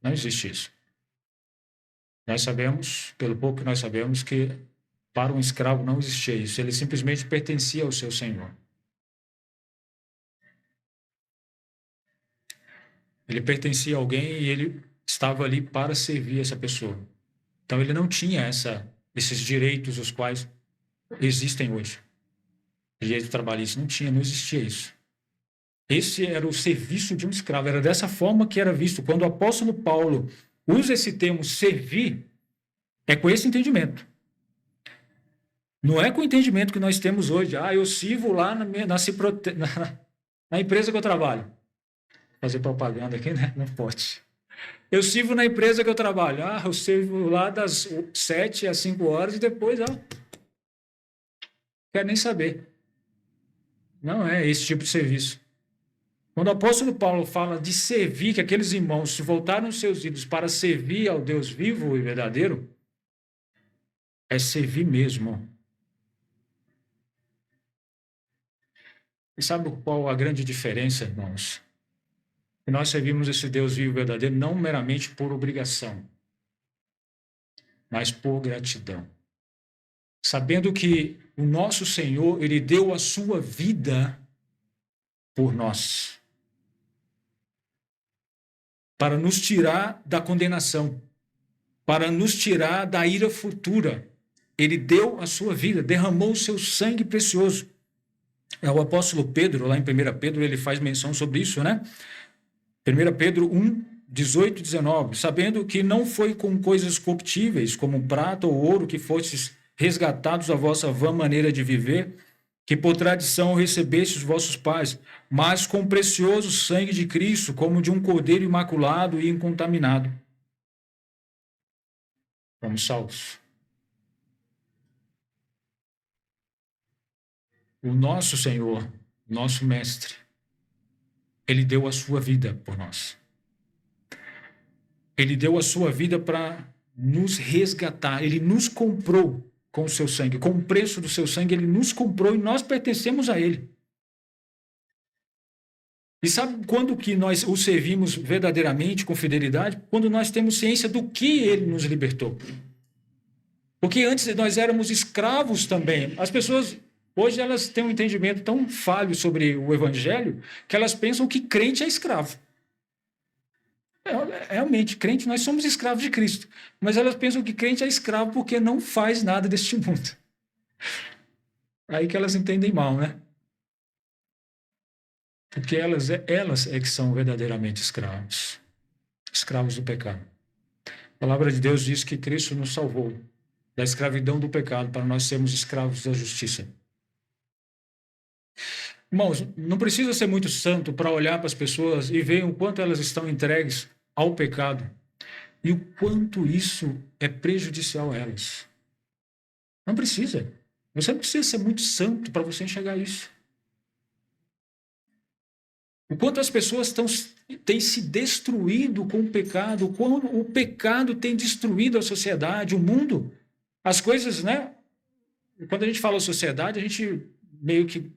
Não existe isso. Nós sabemos, pelo pouco que nós sabemos, que para um escravo não existia isso. Ele simplesmente pertencia ao seu senhor. Ele pertencia a alguém e ele estava ali para servir essa pessoa. Então, ele não tinha esses direitos os quais existem hoje. Direito trabalhista não existia isso. Esse era o serviço de um escravo, era dessa forma que era visto. Quando o apóstolo Paulo usa esse termo servir, é com esse entendimento. Não é com o entendimento que nós temos hoje. Eu sirvo lá na empresa que eu trabalho. Fazer propaganda aqui, né? Não pode. Eu sirvo na empresa que eu trabalho. Eu sirvo lá das 7 às 5 horas e depois, quero nem saber. Não é esse tipo de serviço. Quando o apóstolo Paulo fala de servir, que aqueles irmãos se voltaram os seus ídolos para servir ao Deus vivo e verdadeiro, é servir mesmo. E sabe qual a grande diferença, irmãos? Que nós servimos esse Deus vivo e verdadeiro não meramente por obrigação, mas por gratidão. Sabendo que o nosso Senhor, ele deu a sua vida por nós, para nos tirar da condenação, para nos tirar da ira futura. Ele deu a sua vida, derramou o seu sangue precioso. O apóstolo Pedro, lá em 1 Pedro, ele faz menção sobre isso, né? 1 Pedro 1, 18 e 19. Sabendo que não foi com coisas corruptíveis, como prata ou ouro, que fostes resgatados da vossa vã maneira de viver, que por tradição recebestes os vossos pais, mas com o precioso sangue de Cristo, como de um cordeiro imaculado e incontaminado. Fomos salvos. O nosso Senhor, nosso Mestre, ele deu a sua vida por nós. Ele deu a sua vida para nos resgatar. Ele nos comprou com o seu sangue. Com o preço do seu sangue, ele nos comprou e nós pertencemos a ele. E sabe quando que nós o servimos verdadeiramente, com fidelidade? Quando nós temos ciência do que ele nos libertou. Porque antes nós éramos escravos também. As pessoas, hoje, elas têm um entendimento tão falho sobre o evangelho que elas pensam que crente é escravo. Realmente, crente, nós somos escravos de Cristo. Mas elas pensam que crente é escravo porque não faz nada deste mundo. Aí que elas entendem mal, né? Porque elas é que são verdadeiramente escravos do pecado. A palavra de Deus diz que Cristo nos salvou da escravidão do pecado para nós sermos escravos da justiça. Irmãos, não precisa ser muito santo para olhar para as pessoas e ver o quanto elas estão entregues ao pecado e o quanto isso é prejudicial a elas. Não precisa. Você não precisa ser muito santo para você enxergar isso. O quanto as pessoas têm se destruído com o pecado, o quanto o pecado tem destruído a sociedade, o mundo, as coisas, né? Quando a gente fala sociedade, a gente meio que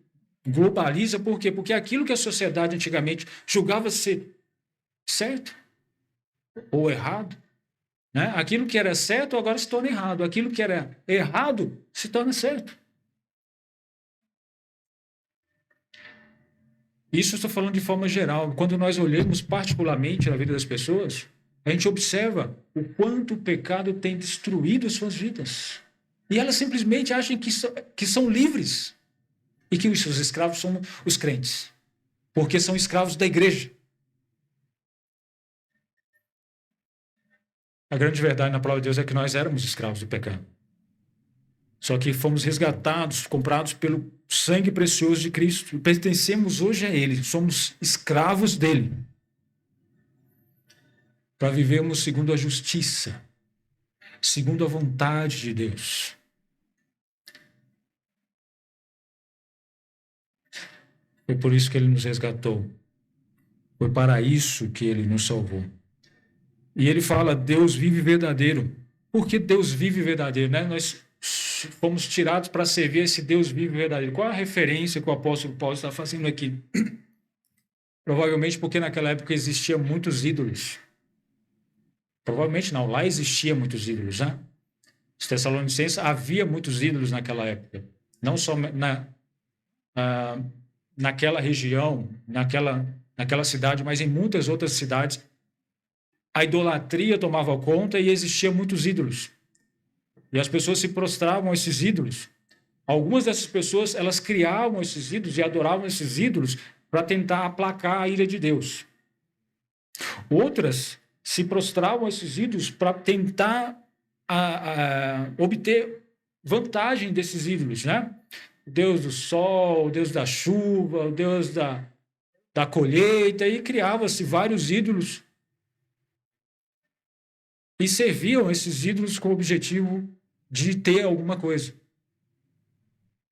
globaliza, por quê? Porque aquilo que a sociedade antigamente julgava ser certo ou errado, né? Aquilo que era certo agora se torna errado, aquilo que era errado se torna certo. Isso eu estou falando de forma geral. Quando nós olhamos particularmente a vida das pessoas, a gente observa o quanto o pecado tem destruído suas vidas. E elas simplesmente acham que são livres e que os seus escravos são os crentes, porque são escravos da igreja. A grande verdade na palavra de Deus é que nós éramos escravos do pecado. Só que fomos resgatados, comprados pelo sangue precioso de Cristo. E pertencemos hoje a Ele. Somos escravos dele. Para vivermos segundo a justiça, segundo a vontade de Deus. Foi por isso que Ele nos resgatou. Foi para isso que Ele nos salvou. E Ele fala, Deus vive verdadeiro. Por que Deus vive verdadeiro, né? Nós fomos tirados para servir esse Deus vivo e verdadeiro. Qual a referência que o apóstolo Paulo está fazendo aqui? Provavelmente porque naquela época existiam muitos ídolos. Provavelmente não, lá existia muitos ídolos, né? Os Tessalonicenses havia muitos ídolos naquela época. Não só naquela região, naquela cidade, mas em muitas outras cidades. A idolatria tomava conta e existiam muitos ídolos. E as pessoas se prostravam a esses ídolos. Algumas dessas pessoas, elas criavam esses ídolos e adoravam esses ídolos para tentar aplacar a ira de Deus. Outras se prostravam a esses ídolos para tentar obter vantagem desses ídolos, né? O Deus do sol, o Deus da chuva, o Deus da colheita, e criava-se vários ídolos e serviam esses ídolos com o objetivo de ter alguma coisa.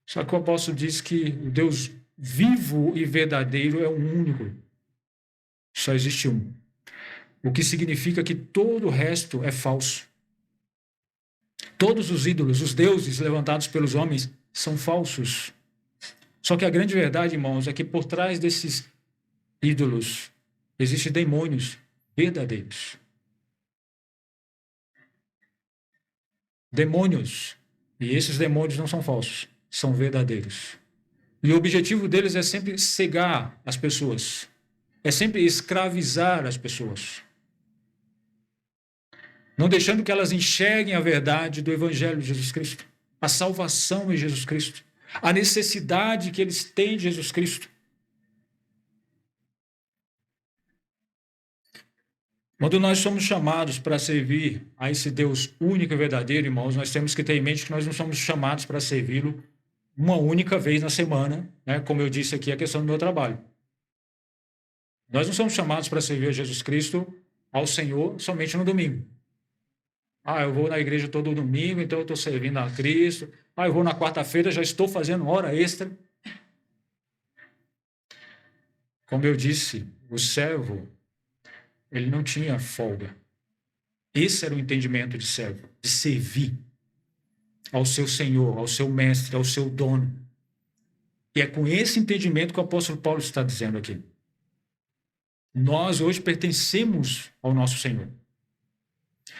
Só que o apóstolo diz que o Deus vivo e verdadeiro é um único. Só existe um. O que significa que todo o resto é falso. Todos os ídolos, os deuses levantados pelos homens, são falsos. Só que a grande verdade, irmãos, é que por trás desses ídolos existem demônios verdadeiros. Demônios. E esses demônios não são falsos, são verdadeiros. E o objetivo deles é sempre cegar as pessoas. É sempre escravizar as pessoas. Não deixando que elas enxerguem a verdade do Evangelho de Jesus Cristo. A salvação em Jesus Cristo. A necessidade que eles têm de Jesus Cristo. Quando nós somos chamados para servir a esse Deus único e verdadeiro, irmãos, nós temos que ter em mente que nós não somos chamados para servi-lo uma única vez na semana, né? Como eu disse aqui, a questão do meu trabalho. Nós não somos chamados para servir a Jesus Cristo, ao Senhor, somente no domingo. Eu vou na igreja todo domingo, então eu estou servindo a Cristo. Eu vou na quarta-feira, já estou fazendo hora extra. Como eu disse, o servo, ele não tinha folga. Esse era o entendimento de servo, de servir ao seu Senhor, ao seu mestre, ao seu dono. E é com esse entendimento que o apóstolo Paulo está dizendo aqui. Nós hoje pertencemos ao nosso Senhor.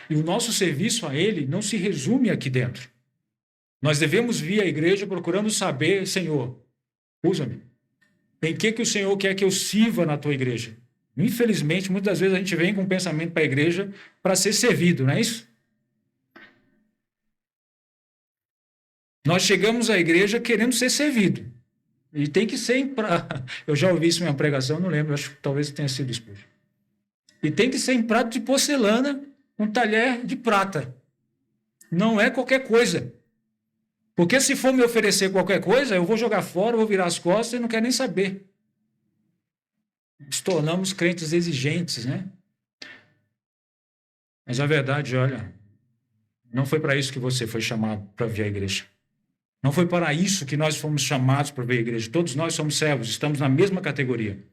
E o nosso serviço a Ele não se resume aqui dentro. Nós devemos vir à igreja procurando saber, Senhor, usa-me. Em que o Senhor quer que eu sirva na tua igreja? Infelizmente, muitas vezes a gente vem com um pensamento para a igreja para ser servido, não é isso? Nós chegamos à igreja querendo ser servido. E tem que ser eu já ouvi isso em uma pregação, não lembro, acho que talvez tenha sido Spurgeon. E tem que ser em prato de porcelana, um talher de prata. Não é qualquer coisa. Porque se for me oferecer qualquer coisa, eu vou jogar fora, vou virar as costas e não quero nem saber. Nos tornamos crentes exigentes, né? Mas a verdade, olha, não foi para isso que você foi chamado para vir à igreja. Não foi para isso que nós fomos chamados para vir à igreja. Todos nós somos servos, estamos na mesma categoria.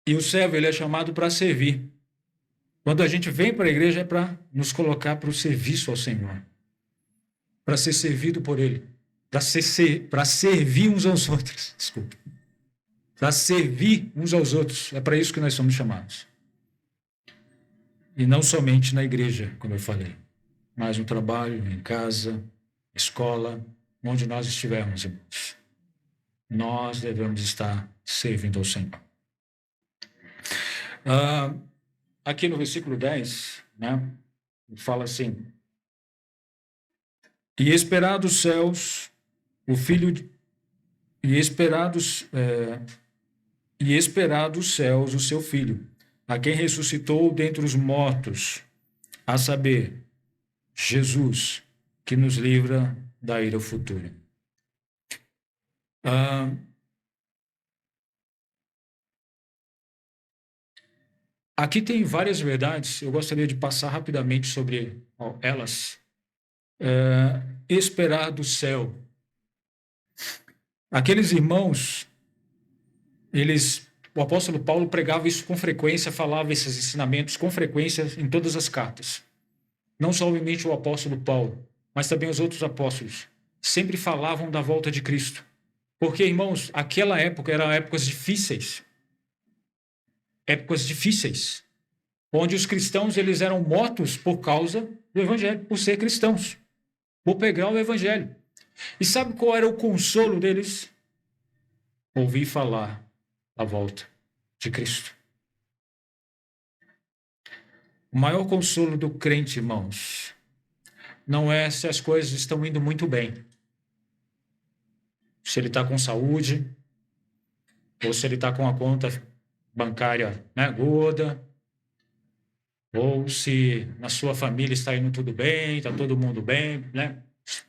E o servo, ele é chamado para servir. Quando a gente vem para a igreja é para nos colocar para o serviço ao Senhor. Para ser servido por Ele. Para servir uns aos outros. Desculpa. Para servir uns aos outros. É para isso que nós somos chamados. E não somente na igreja, como eu falei. Mas no trabalho, em casa, escola, onde nós estivermos, irmãos. Nós devemos estar servindo ao Senhor. Aqui no versículo 10, né, fala assim: e esperar dos céus o filho e esperar dos céus o seu filho, a quem ressuscitou dentre os mortos, a saber, Jesus, que nos livra da ira futura. Aqui tem várias verdades, eu gostaria de passar rapidamente sobre elas. Esperar do céu. Aqueles irmãos, o apóstolo Paulo pregava isso com frequência, falava esses ensinamentos com frequência em todas as cartas. Não somente o apóstolo Paulo, mas também os outros apóstolos, sempre falavam da volta de Cristo. Porque, irmãos, aquela época eram épocas difíceis. Épocas difíceis, onde os cristãos eles eram mortos por causa do evangelho, por ser cristãos, por pregar o evangelho. E sabe qual era o consolo deles? Ouvir falar da volta de Cristo. O maior consolo do crente, irmãos, não é se as coisas estão indo muito bem, se ele está com saúde, ou se ele está com a conta bancária, né, gorda, ou se na sua família está indo tudo bem, está todo mundo bem, né,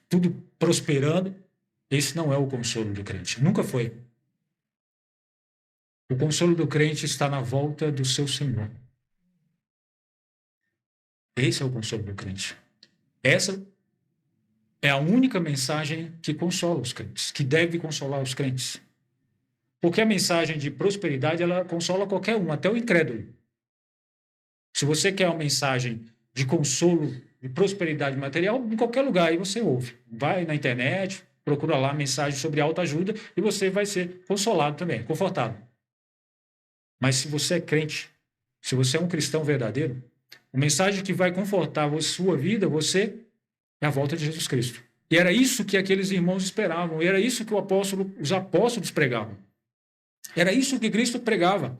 tudo prosperando. Esse não é o consolo do crente, nunca foi. O consolo do crente está na volta do seu Senhor. Esse é o consolo do crente. Essa é a única mensagem que consola os crentes, que deve consolar os crentes. Porque a mensagem de prosperidade, ela consola qualquer um, até o incrédulo. Se você quer uma mensagem de consolo, de prosperidade material, em qualquer lugar aí você ouve. Vai na internet, procura lá mensagem sobre autoajuda e você vai ser consolado também, confortado. Mas se você é crente, se você é um cristão verdadeiro, a mensagem que vai confortar a sua vida, você é a volta de Jesus Cristo. E era isso que aqueles irmãos esperavam, e era isso que os apóstolos pregavam. Era isso que Cristo pregava.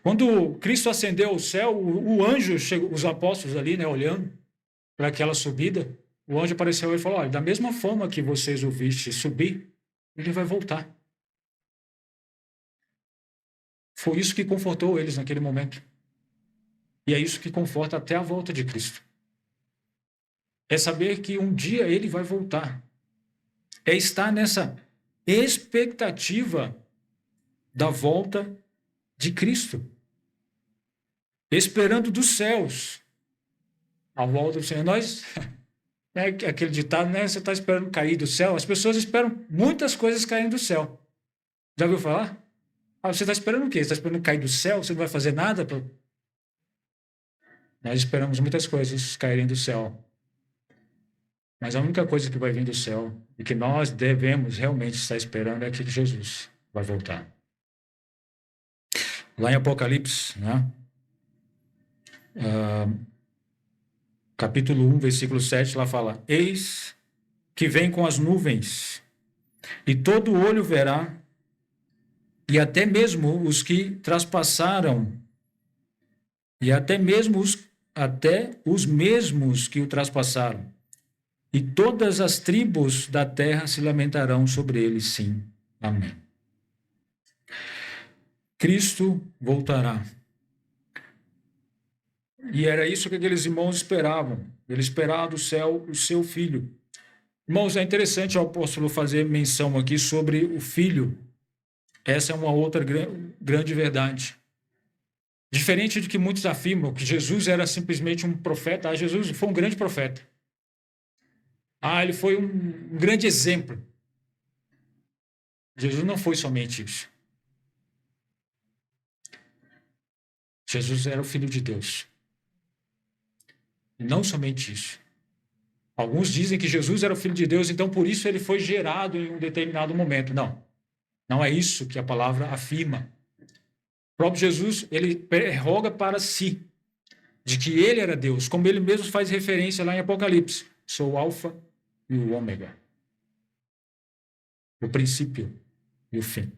Quando Cristo ascendeu ao céu, o anjo chegou, os apóstolos ali, né, olhando para aquela subida, o anjo apareceu e falou: olha, da mesma forma que vocês o viste subir, ele vai voltar. Foi isso que confortou eles naquele momento. E é isso que conforta até a volta de Cristo. É saber que um dia ele vai voltar. É estar nessa expectativa da volta de Cristo. Esperando dos céus a volta do Senhor. Nós, aquele ditado, né? Você está esperando cair do céu. As pessoas esperam muitas coisas caírem do céu. Já ouviu falar? Você está esperando o quê? Você está esperando cair do céu? Você não vai fazer nada? Nós esperamos muitas coisas caírem do céu. Mas a única coisa que vai vir do céu e que nós devemos realmente estar esperando é que Jesus vai voltar. Lá em Apocalipse, né? Capítulo 1, versículo 7, lá fala: eis que vem com as nuvens, e todo olho verá, e até mesmo os que traspassaram, e até os mesmos que o traspassaram, e todas as tribos da terra se lamentarão sobre ele, sim. Amém. Cristo voltará. E era isso que aqueles irmãos esperavam. Eles esperavam do céu o seu filho. Irmãos, é interessante o apóstolo fazer menção aqui sobre o filho. Essa é uma outra grande verdade. Diferente de que muitos afirmam que Jesus era simplesmente um profeta. Jesus foi um grande profeta. Ele foi um grande exemplo. Jesus não foi somente isso. Jesus era o Filho de Deus. E não somente isso. Alguns dizem que Jesus era o Filho de Deus, então por isso ele foi gerado em um determinado momento. Não. Não é isso que a palavra afirma. O próprio Jesus, ele prerroga para si de que ele era Deus, como ele mesmo faz referência lá em Apocalipse. Sou o Alfa e o Ômega. O princípio e o fim.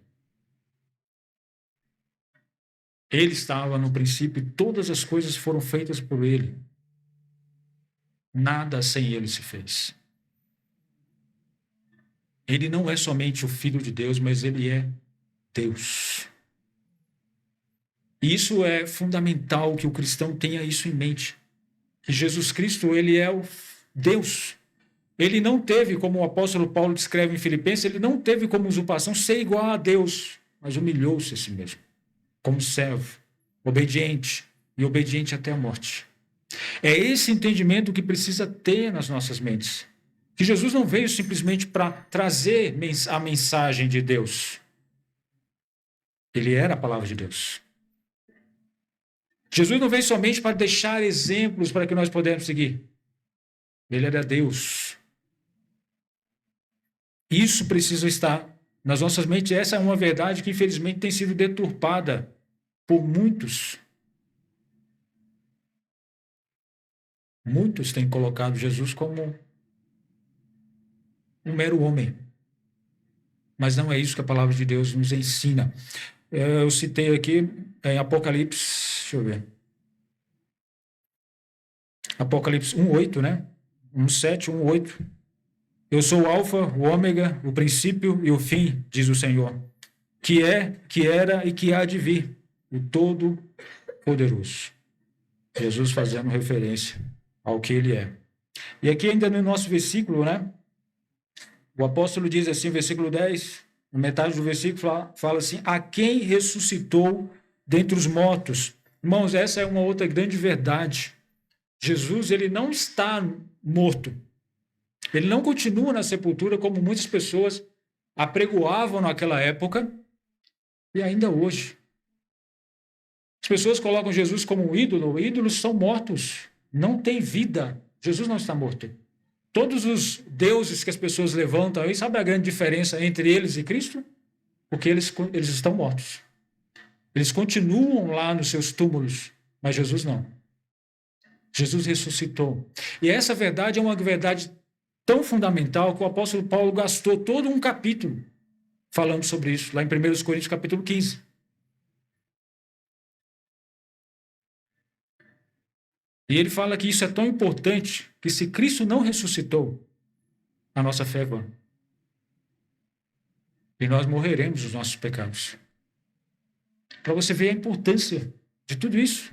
Ele estava no princípio e todas as coisas foram feitas por ele. Nada sem ele se fez. Ele não é somente o Filho de Deus, mas ele é Deus. E isso é fundamental que o cristão tenha isso em mente. Que Jesus Cristo, ele é o Deus. Ele não teve, como o apóstolo Paulo descreve em Filipenses, ele não teve como usurpação ser igual a Deus, mas humilhou-se a si mesmo, como servo, obediente e obediente até a morte. É esse entendimento que precisa ter nas nossas mentes. Que Jesus não veio simplesmente para trazer a mensagem de Deus. Ele era a palavra de Deus. Jesus não veio somente para deixar exemplos para que nós pudéssemos seguir. Ele era Deus. Isso precisa estar nas nossas mentes. Essa é uma verdade que, infelizmente, tem sido deturpada por muitos. Muitos têm colocado Jesus como um mero homem. Mas não é isso que a palavra de Deus nos ensina. Eu citei aqui em Apocalipse, deixa eu ver. Apocalipse 1:8, né? 1:7, 1:8. Eu sou o Alfa, o Ômega, o princípio e o fim, diz o Senhor, que é, que era e que há de vir, o Todo-Poderoso. Jesus fazendo referência ao que ele é. E aqui ainda no nosso versículo, né? O apóstolo diz assim, versículo 10, na metade do versículo fala assim, a quem ressuscitou dentre os mortos. Irmãos, essa é uma outra grande verdade. Jesus, ele não está morto. Ele não continua na sepultura como muitas pessoas apregoavam naquela época e ainda hoje. As pessoas colocam Jesus como um ídolo. Ídolos são mortos. Não tem vida. Jesus não está morto. Todos os deuses que as pessoas levantam aí, sabe a grande diferença entre eles e Cristo? Porque eles estão mortos. Eles continuam lá nos seus túmulos, mas Jesus não. Jesus ressuscitou. E essa verdade é uma verdade tão fundamental que o apóstolo Paulo gastou todo um capítulo falando sobre isso, lá em 1 Coríntios capítulo 15. E ele fala que isso é tão importante que se Cristo não ressuscitou, a nossa fé é vã. E nós morreremos dos nossos pecados. Para você ver a importância de tudo isso,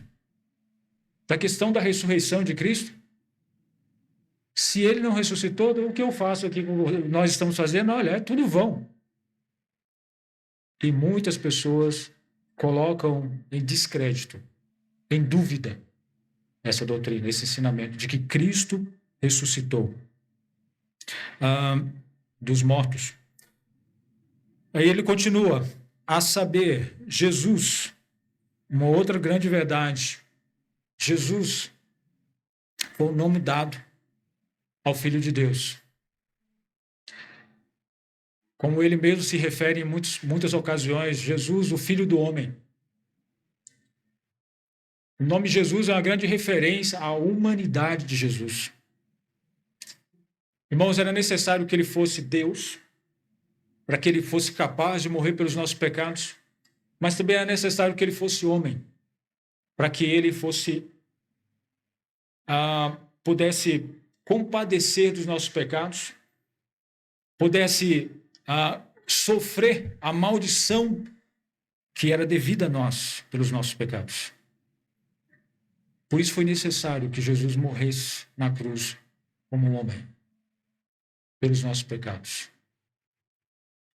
da questão da ressurreição de Cristo. Se ele não ressuscitou, o que eu faço aqui, nós estamos fazendo, olha, é tudo vão. E muitas pessoas colocam em descrédito, em dúvida, essa doutrina, esse ensinamento de que Cristo ressuscitou dos mortos. Aí ele continua, a saber, Jesus, uma outra grande verdade, Jesus foi o nome dado ao Filho de Deus. Como ele mesmo se refere em muitas ocasiões, Jesus, o Filho do Homem. O nome Jesus é uma grande referência à humanidade de Jesus. Irmãos, era necessário que ele fosse Deus, para que ele fosse capaz de morrer pelos nossos pecados, mas também era necessário que ele fosse homem, para que ele pudesse compadecer dos nossos pecados, pudesse sofrer a maldição que era devida a nós pelos nossos pecados. Por isso foi necessário que Jesus morresse na cruz como um homem, pelos nossos pecados.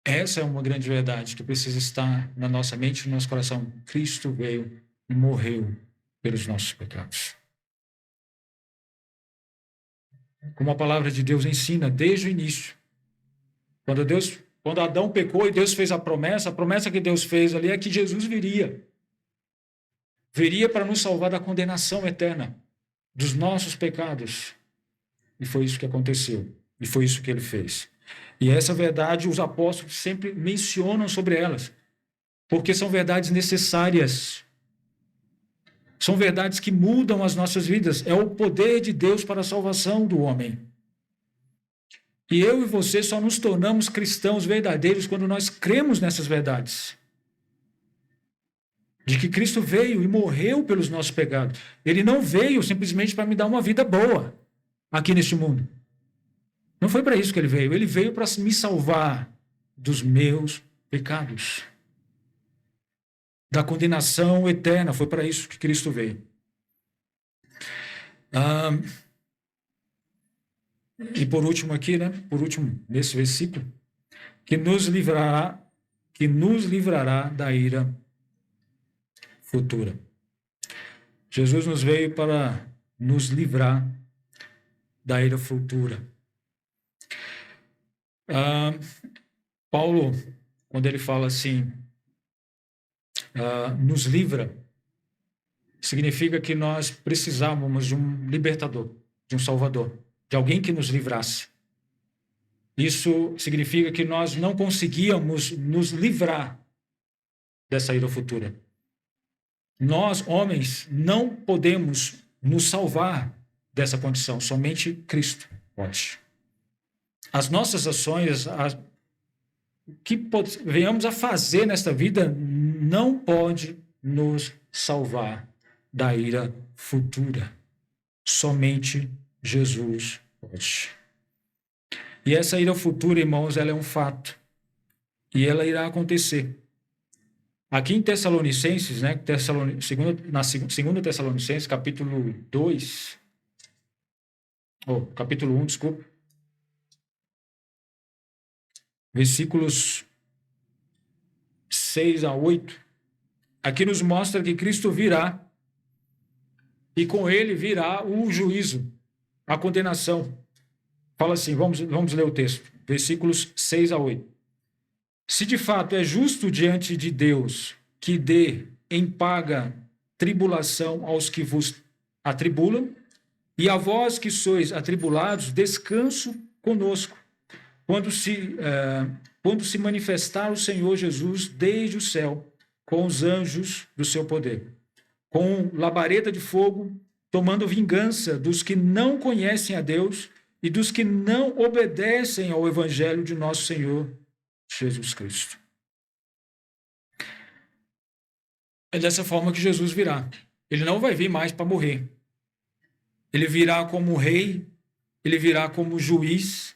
Essa é uma grande verdade que precisa estar na nossa mente e no nosso coração. Cristo veio e morreu pelos nossos pecados. Como a palavra de Deus ensina desde o início. Quando Adão pecou e Deus fez a promessa que Deus fez ali é que Jesus viria. Viria para nos salvar da condenação eterna, dos nossos pecados. E foi isso que aconteceu. E foi isso que ele fez. E essa verdade os apóstolos sempre mencionam sobre elas, porque são verdades necessárias. São verdades que mudam as nossas vidas. É o poder de Deus para a salvação do homem. E eu e você só nos tornamos cristãos verdadeiros quando nós cremos nessas verdades. De que Cristo veio e morreu pelos nossos pecados. Ele não veio simplesmente para me dar uma vida boa aqui neste mundo. Não foi para isso que ele veio. Ele veio para me salvar dos meus pecados. Da condenação eterna. Foi para isso que Cristo veio. E por último aqui, nesse versículo, que nos livrará da ira futura. Jesus nos veio para nos livrar da ira futura. Paulo, quando ele fala assim, nos livra, significa que nós precisávamos de um libertador, de um salvador, de alguém que nos livrasse. Isso significa que nós não conseguíamos nos livrar dessa ira futura. Nós, homens, não podemos nos salvar dessa condição, somente Cristo pode. As nossas ações, o que venhamos a fazer nesta vida, não pode nos salvar da ira futura. Somente Jesus pode. E essa ira futura, irmãos, ela é um fato. E ela irá acontecer. Aqui em Tessalonicenses, na segunda Tessalonicenses, capítulo 2, capítulo 1, desculpa, versículos 6 a 8, aqui nos mostra que Cristo virá, e com ele virá o juízo, a condenação. Fala assim, vamos ler o texto, versículos 6 a 8. Se de fato é justo diante de Deus que dê em paga tribulação aos que vos atribulam, e a vós que sois atribulados, descanso conosco, quando se manifestar o Senhor Jesus desde o céu, com os anjos do seu poder, com labareda de fogo, tomando vingança dos que não conhecem a Deus e dos que não obedecem ao evangelho de nosso Senhor Jesus Cristo. É dessa forma que Jesus virá. Ele não vai vir mais para morrer. Ele virá como rei, ele virá como juiz,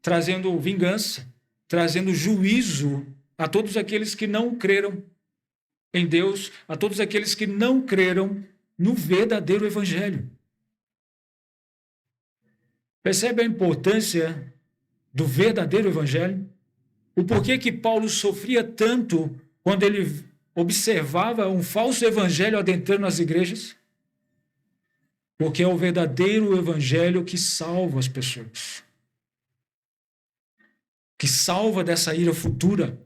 trazendo vingança, trazendo juízo a todos aqueles que não creram em Deus, a todos aqueles que não creram no verdadeiro evangelho. Percebe a importância do verdadeiro evangelho? O porquê que Paulo sofria tanto quando ele observava um falso evangelho adentrando as igrejas? Porque é o verdadeiro evangelho que salva as pessoas. Que salva dessa ira futura.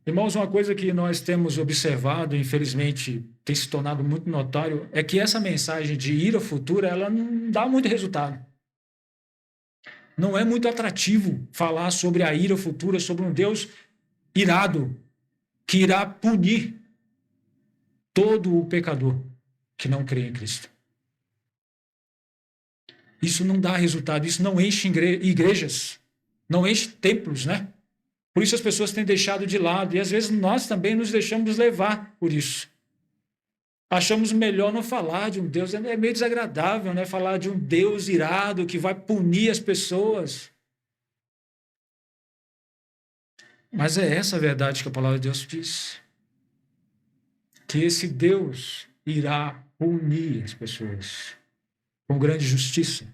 Irmãos, uma coisa que nós temos observado, infelizmente tem se tornado muito notório, é que essa mensagem de ira futura, ela não dá muito resultado. Não é muito atrativo falar sobre a ira futura, sobre um Deus irado, que irá punir todo o pecador que não crê em Cristo. Isso não dá resultado, isso não enche igrejas, não enche templos, né? Por isso as pessoas têm deixado de lado, e às vezes nós também nos deixamos levar por isso. achamos melhor não falar de um Deus, é meio desagradável, né? Falar de um Deus irado que vai punir as pessoas. Mas é essa a verdade que a palavra de Deus diz. Que esse Deus irá punir as pessoas com grande justiça.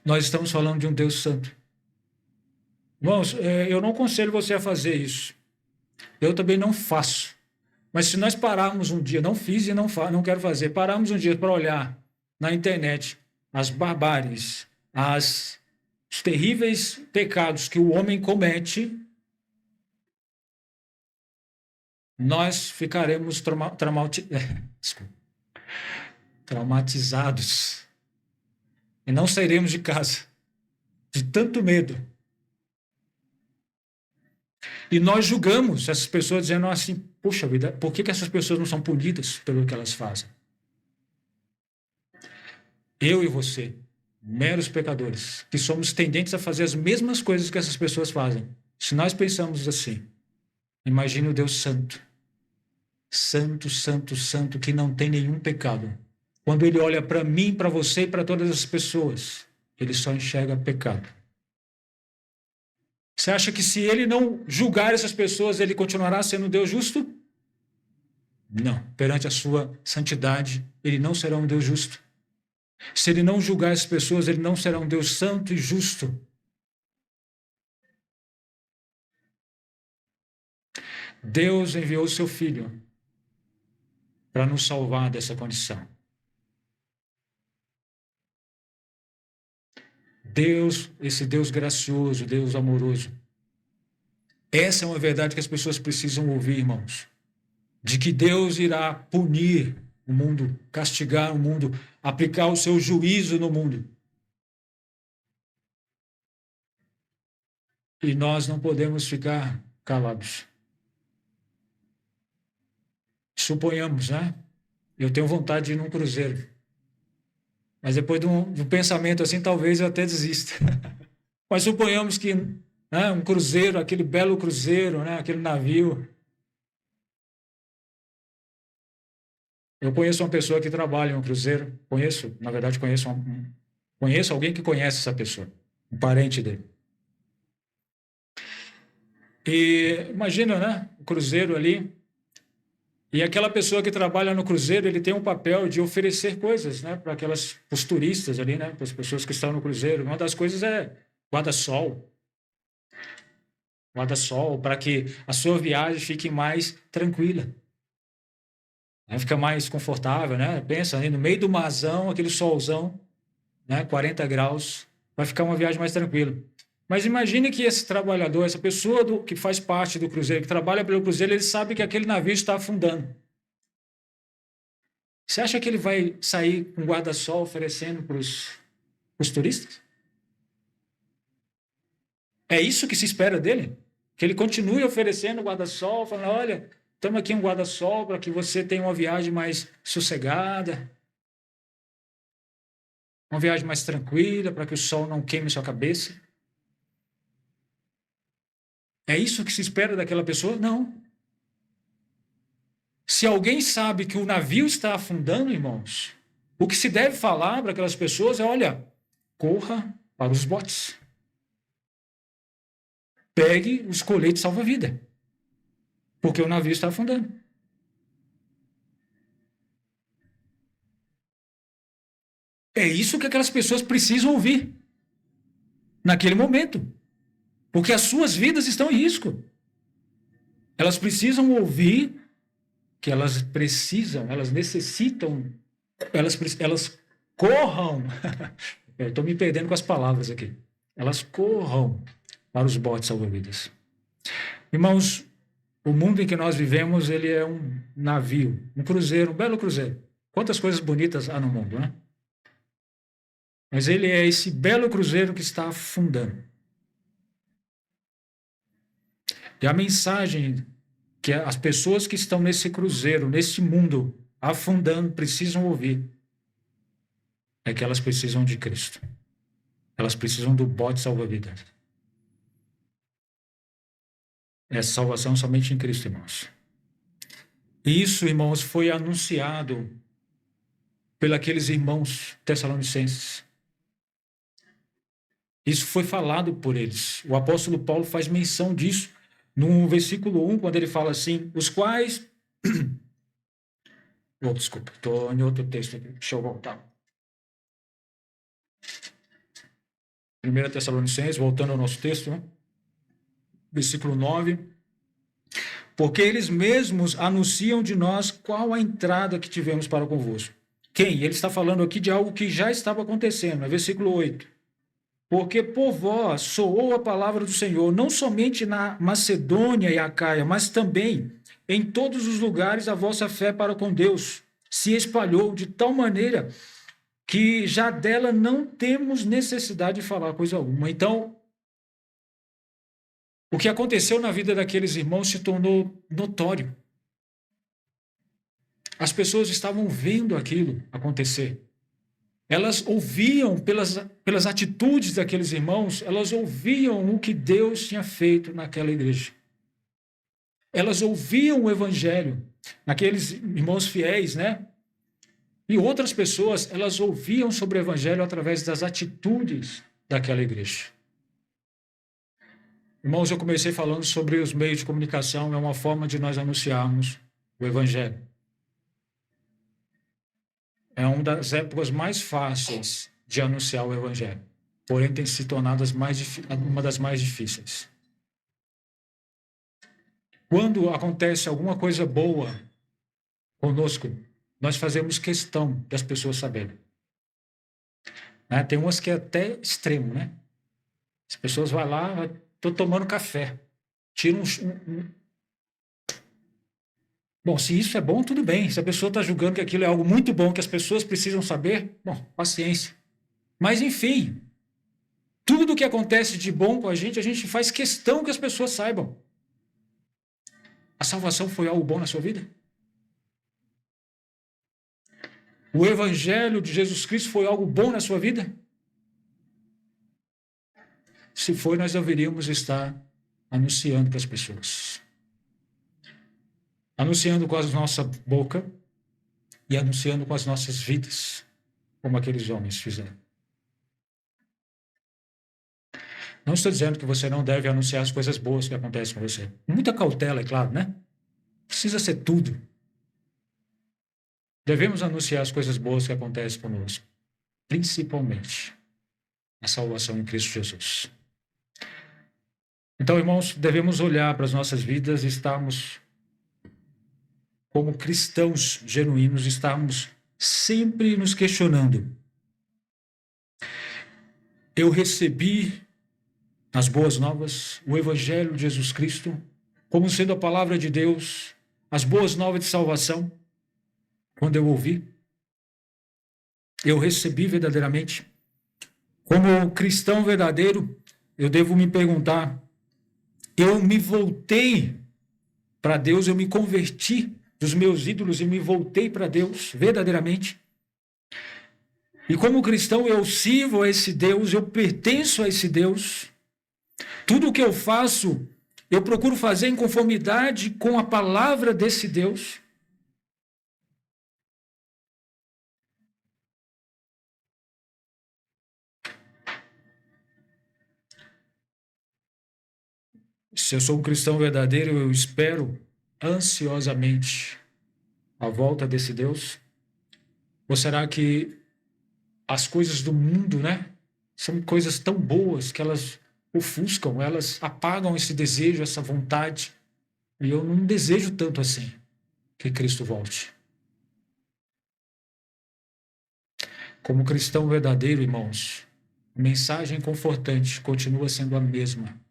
Nós estamos falando de um Deus santo. Irmãos, eu não aconselho você a fazer isso. Eu também não faço. Mas se nós pararmos um dia, não fiz e não quero fazer, pararmos um dia para olhar na internet as barbáries, os terríveis pecados que o homem comete, nós ficaremos traumatizados e não sairemos de casa de tanto medo. E nós julgamos essas pessoas dizendo assim, puxa vida, por que essas pessoas não são punidas pelo que elas fazem? Eu e você, meros pecadores, que somos tendentes a fazer as mesmas coisas que essas pessoas fazem. Se nós pensamos assim, imagine o Deus santo, santo, santo, santo, que não tem nenhum pecado. Quando ele olha para mim, para você e para todas as pessoas, ele só enxerga pecado. Você acha que se ele não julgar essas pessoas, ele continuará sendo um Deus justo? Não. Perante a sua santidade, ele não será um Deus justo. Se ele não julgar as pessoas, ele não será um Deus santo e justo. Deus enviou o seu Filho para nos salvar dessa condição. Deus, esse Deus gracioso, Deus amoroso. Essa é uma verdade que as pessoas precisam ouvir, irmãos. De que Deus irá punir o mundo, castigar o mundo, aplicar o seu juízo no mundo. E nós não podemos ficar calados. Suponhamos, né? Eu tenho vontade de ir num cruzeiro. Mas depois de um pensamento assim, talvez eu até desista. Mas suponhamos que um cruzeiro, aquele belo cruzeiro, né? Aquele navio. Eu conheço uma pessoa que trabalha em um cruzeiro. Na verdade, conheço alguém que conhece essa pessoa. Um parente dele. E imagina, né? O cruzeiro ali. E aquela pessoa que trabalha no cruzeiro, ele tem um papel de oferecer coisas, né? Para os turistas ali, né? Para as pessoas que estão no cruzeiro. Uma das coisas é guarda-sol. Guarda-sol, para que a sua viagem fique mais tranquila. Fica mais confortável, né? Pensa aí no meio do marzão, aquele solzão, né? 40 graus, vai ficar uma viagem mais tranquila. Mas imagine que esse trabalhador, essa pessoa que faz parte do cruzeiro, que trabalha pelo cruzeiro, ele sabe que aquele navio está afundando. Você acha que ele vai sair com guarda-sol oferecendo para os turistas? É isso que se espera dele? Que ele continue oferecendo guarda-sol, falando, olha, estamos aqui um guarda-sol para que você tenha uma viagem mais sossegada, uma viagem mais tranquila, para que o sol não queime sua cabeça. É isso que se espera daquela pessoa? Não. Se alguém sabe que o navio está afundando, irmãos, o que se deve falar para aquelas pessoas é, olha, corra para os botes. Pegue os coletes salva-vida, porque o navio está afundando. É isso que aquelas pessoas precisam ouvir naquele momento, porque as suas vidas estão em risco. Elas precisam ouvir que elas necessitam, elas corram. Estou me perdendo com as palavras aqui. Elas corram para os botes salva-vidas. Irmãos, o mundo em que nós vivemos, ele é um navio, um cruzeiro, um belo cruzeiro. Quantas coisas bonitas há no mundo, né? Mas ele é esse belo cruzeiro que está afundando. E a mensagem que as pessoas que estão nesse cruzeiro, nesse mundo afundando, precisam ouvir é que elas precisam de Cristo. Elas precisam do bote salva-vidas. Essa salvação somente em Cristo, irmãos. E isso, irmãos, foi anunciado pelos irmãos tessalonicenses. Isso foi falado por eles. O apóstolo Paulo faz menção disso no versículo 1, quando ele fala assim, os quais... Oh, desculpa, estou em outro texto aqui. Deixa eu voltar. 1 Tessalonicenses, voltando ao nosso texto, né? Versículo 9. Porque eles mesmos anunciam de nós qual a entrada que tivemos para convosco. Quem? Ele está falando aqui de algo que já estava acontecendo, no versículo 8. Porque por vós soou a palavra do Senhor, não somente na Macedônia e Acaia, mas também em todos os lugares a vossa fé para com Deus se espalhou de tal maneira que já dela não temos necessidade de falar coisa alguma. Então, o que aconteceu na vida daqueles irmãos se tornou notório. As pessoas estavam vendo aquilo acontecer. Elas ouviam, pelas atitudes daqueles irmãos, elas ouviam o que Deus tinha feito naquela igreja. Elas ouviam o evangelho, naqueles irmãos fiéis, né? E outras pessoas, elas ouviam sobre o evangelho através das atitudes daquela igreja. Irmãos, eu comecei falando sobre os meios de comunicação, é uma forma de nós anunciarmos o evangelho. É uma das épocas mais fáceis de anunciar o evangelho, porém tem se tornado uma das mais difíceis. Quando acontece alguma coisa boa conosco, nós fazemos questão das pessoas saberem. Né? Tem umas que é até extremo, né? As pessoas vão lá, estou tomando café, tiram Bom, se isso é bom, tudo bem. Se a pessoa está julgando que aquilo é algo muito bom, que as pessoas precisam saber, bom, paciência. Mas, enfim, tudo que acontece de bom com a gente faz questão que as pessoas saibam. A salvação foi algo bom na sua vida? O evangelho de Jesus Cristo foi algo bom na sua vida? Se foi, nós deveríamos estar anunciando para as pessoas. Anunciando com a nossa boca e anunciando com as nossas vidas, como aqueles homens fizeram. Não estou dizendo que você não deve anunciar as coisas boas que acontecem com você. Muita cautela, é claro, né? Precisa ser tudo. Devemos anunciar as coisas boas que acontecem conosco, principalmente a salvação em Cristo Jesus. Então, irmãos, devemos olhar para as nossas vidas e estarmos, como cristãos genuínos, estarmos sempre nos questionando. Eu recebi as boas novas, o Evangelho de Jesus Cristo, como sendo a palavra de Deus, as boas novas de salvação, quando eu ouvi, eu recebi verdadeiramente. Como cristão verdadeiro, eu devo me perguntar, eu me voltei para Deus, eu me converti dos meus ídolos e me voltei para Deus verdadeiramente. E como cristão, eu sirvo a esse Deus, eu pertenço a esse Deus. Tudo o que eu faço, eu procuro fazer em conformidade com a palavra desse Deus. Se eu sou um cristão verdadeiro, eu espero ansiosamente a volta desse Deus? Ou será que as coisas do mundo, né, são coisas tão boas que elas ofuscam, elas apagam esse desejo, essa vontade? E eu não desejo tanto assim que Cristo volte. Como cristão verdadeiro, irmãos, a mensagem confortante continua sendo a mesma.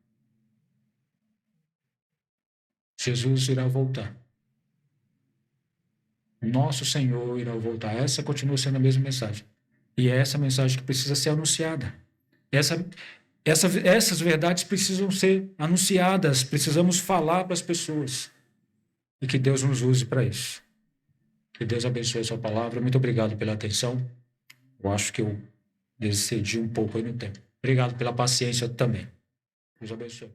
Jesus irá voltar. Nosso Senhor irá voltar. Essa continua sendo a mesma mensagem. E é essa mensagem que precisa ser anunciada. Essas verdades precisam ser anunciadas, precisamos falar para as pessoas. E que Deus nos use para isso. Que Deus abençoe a sua palavra. Muito obrigado pela atenção. Eu acho que eu excedi um pouco aí no tempo. Obrigado pela paciência também. Deus abençoe.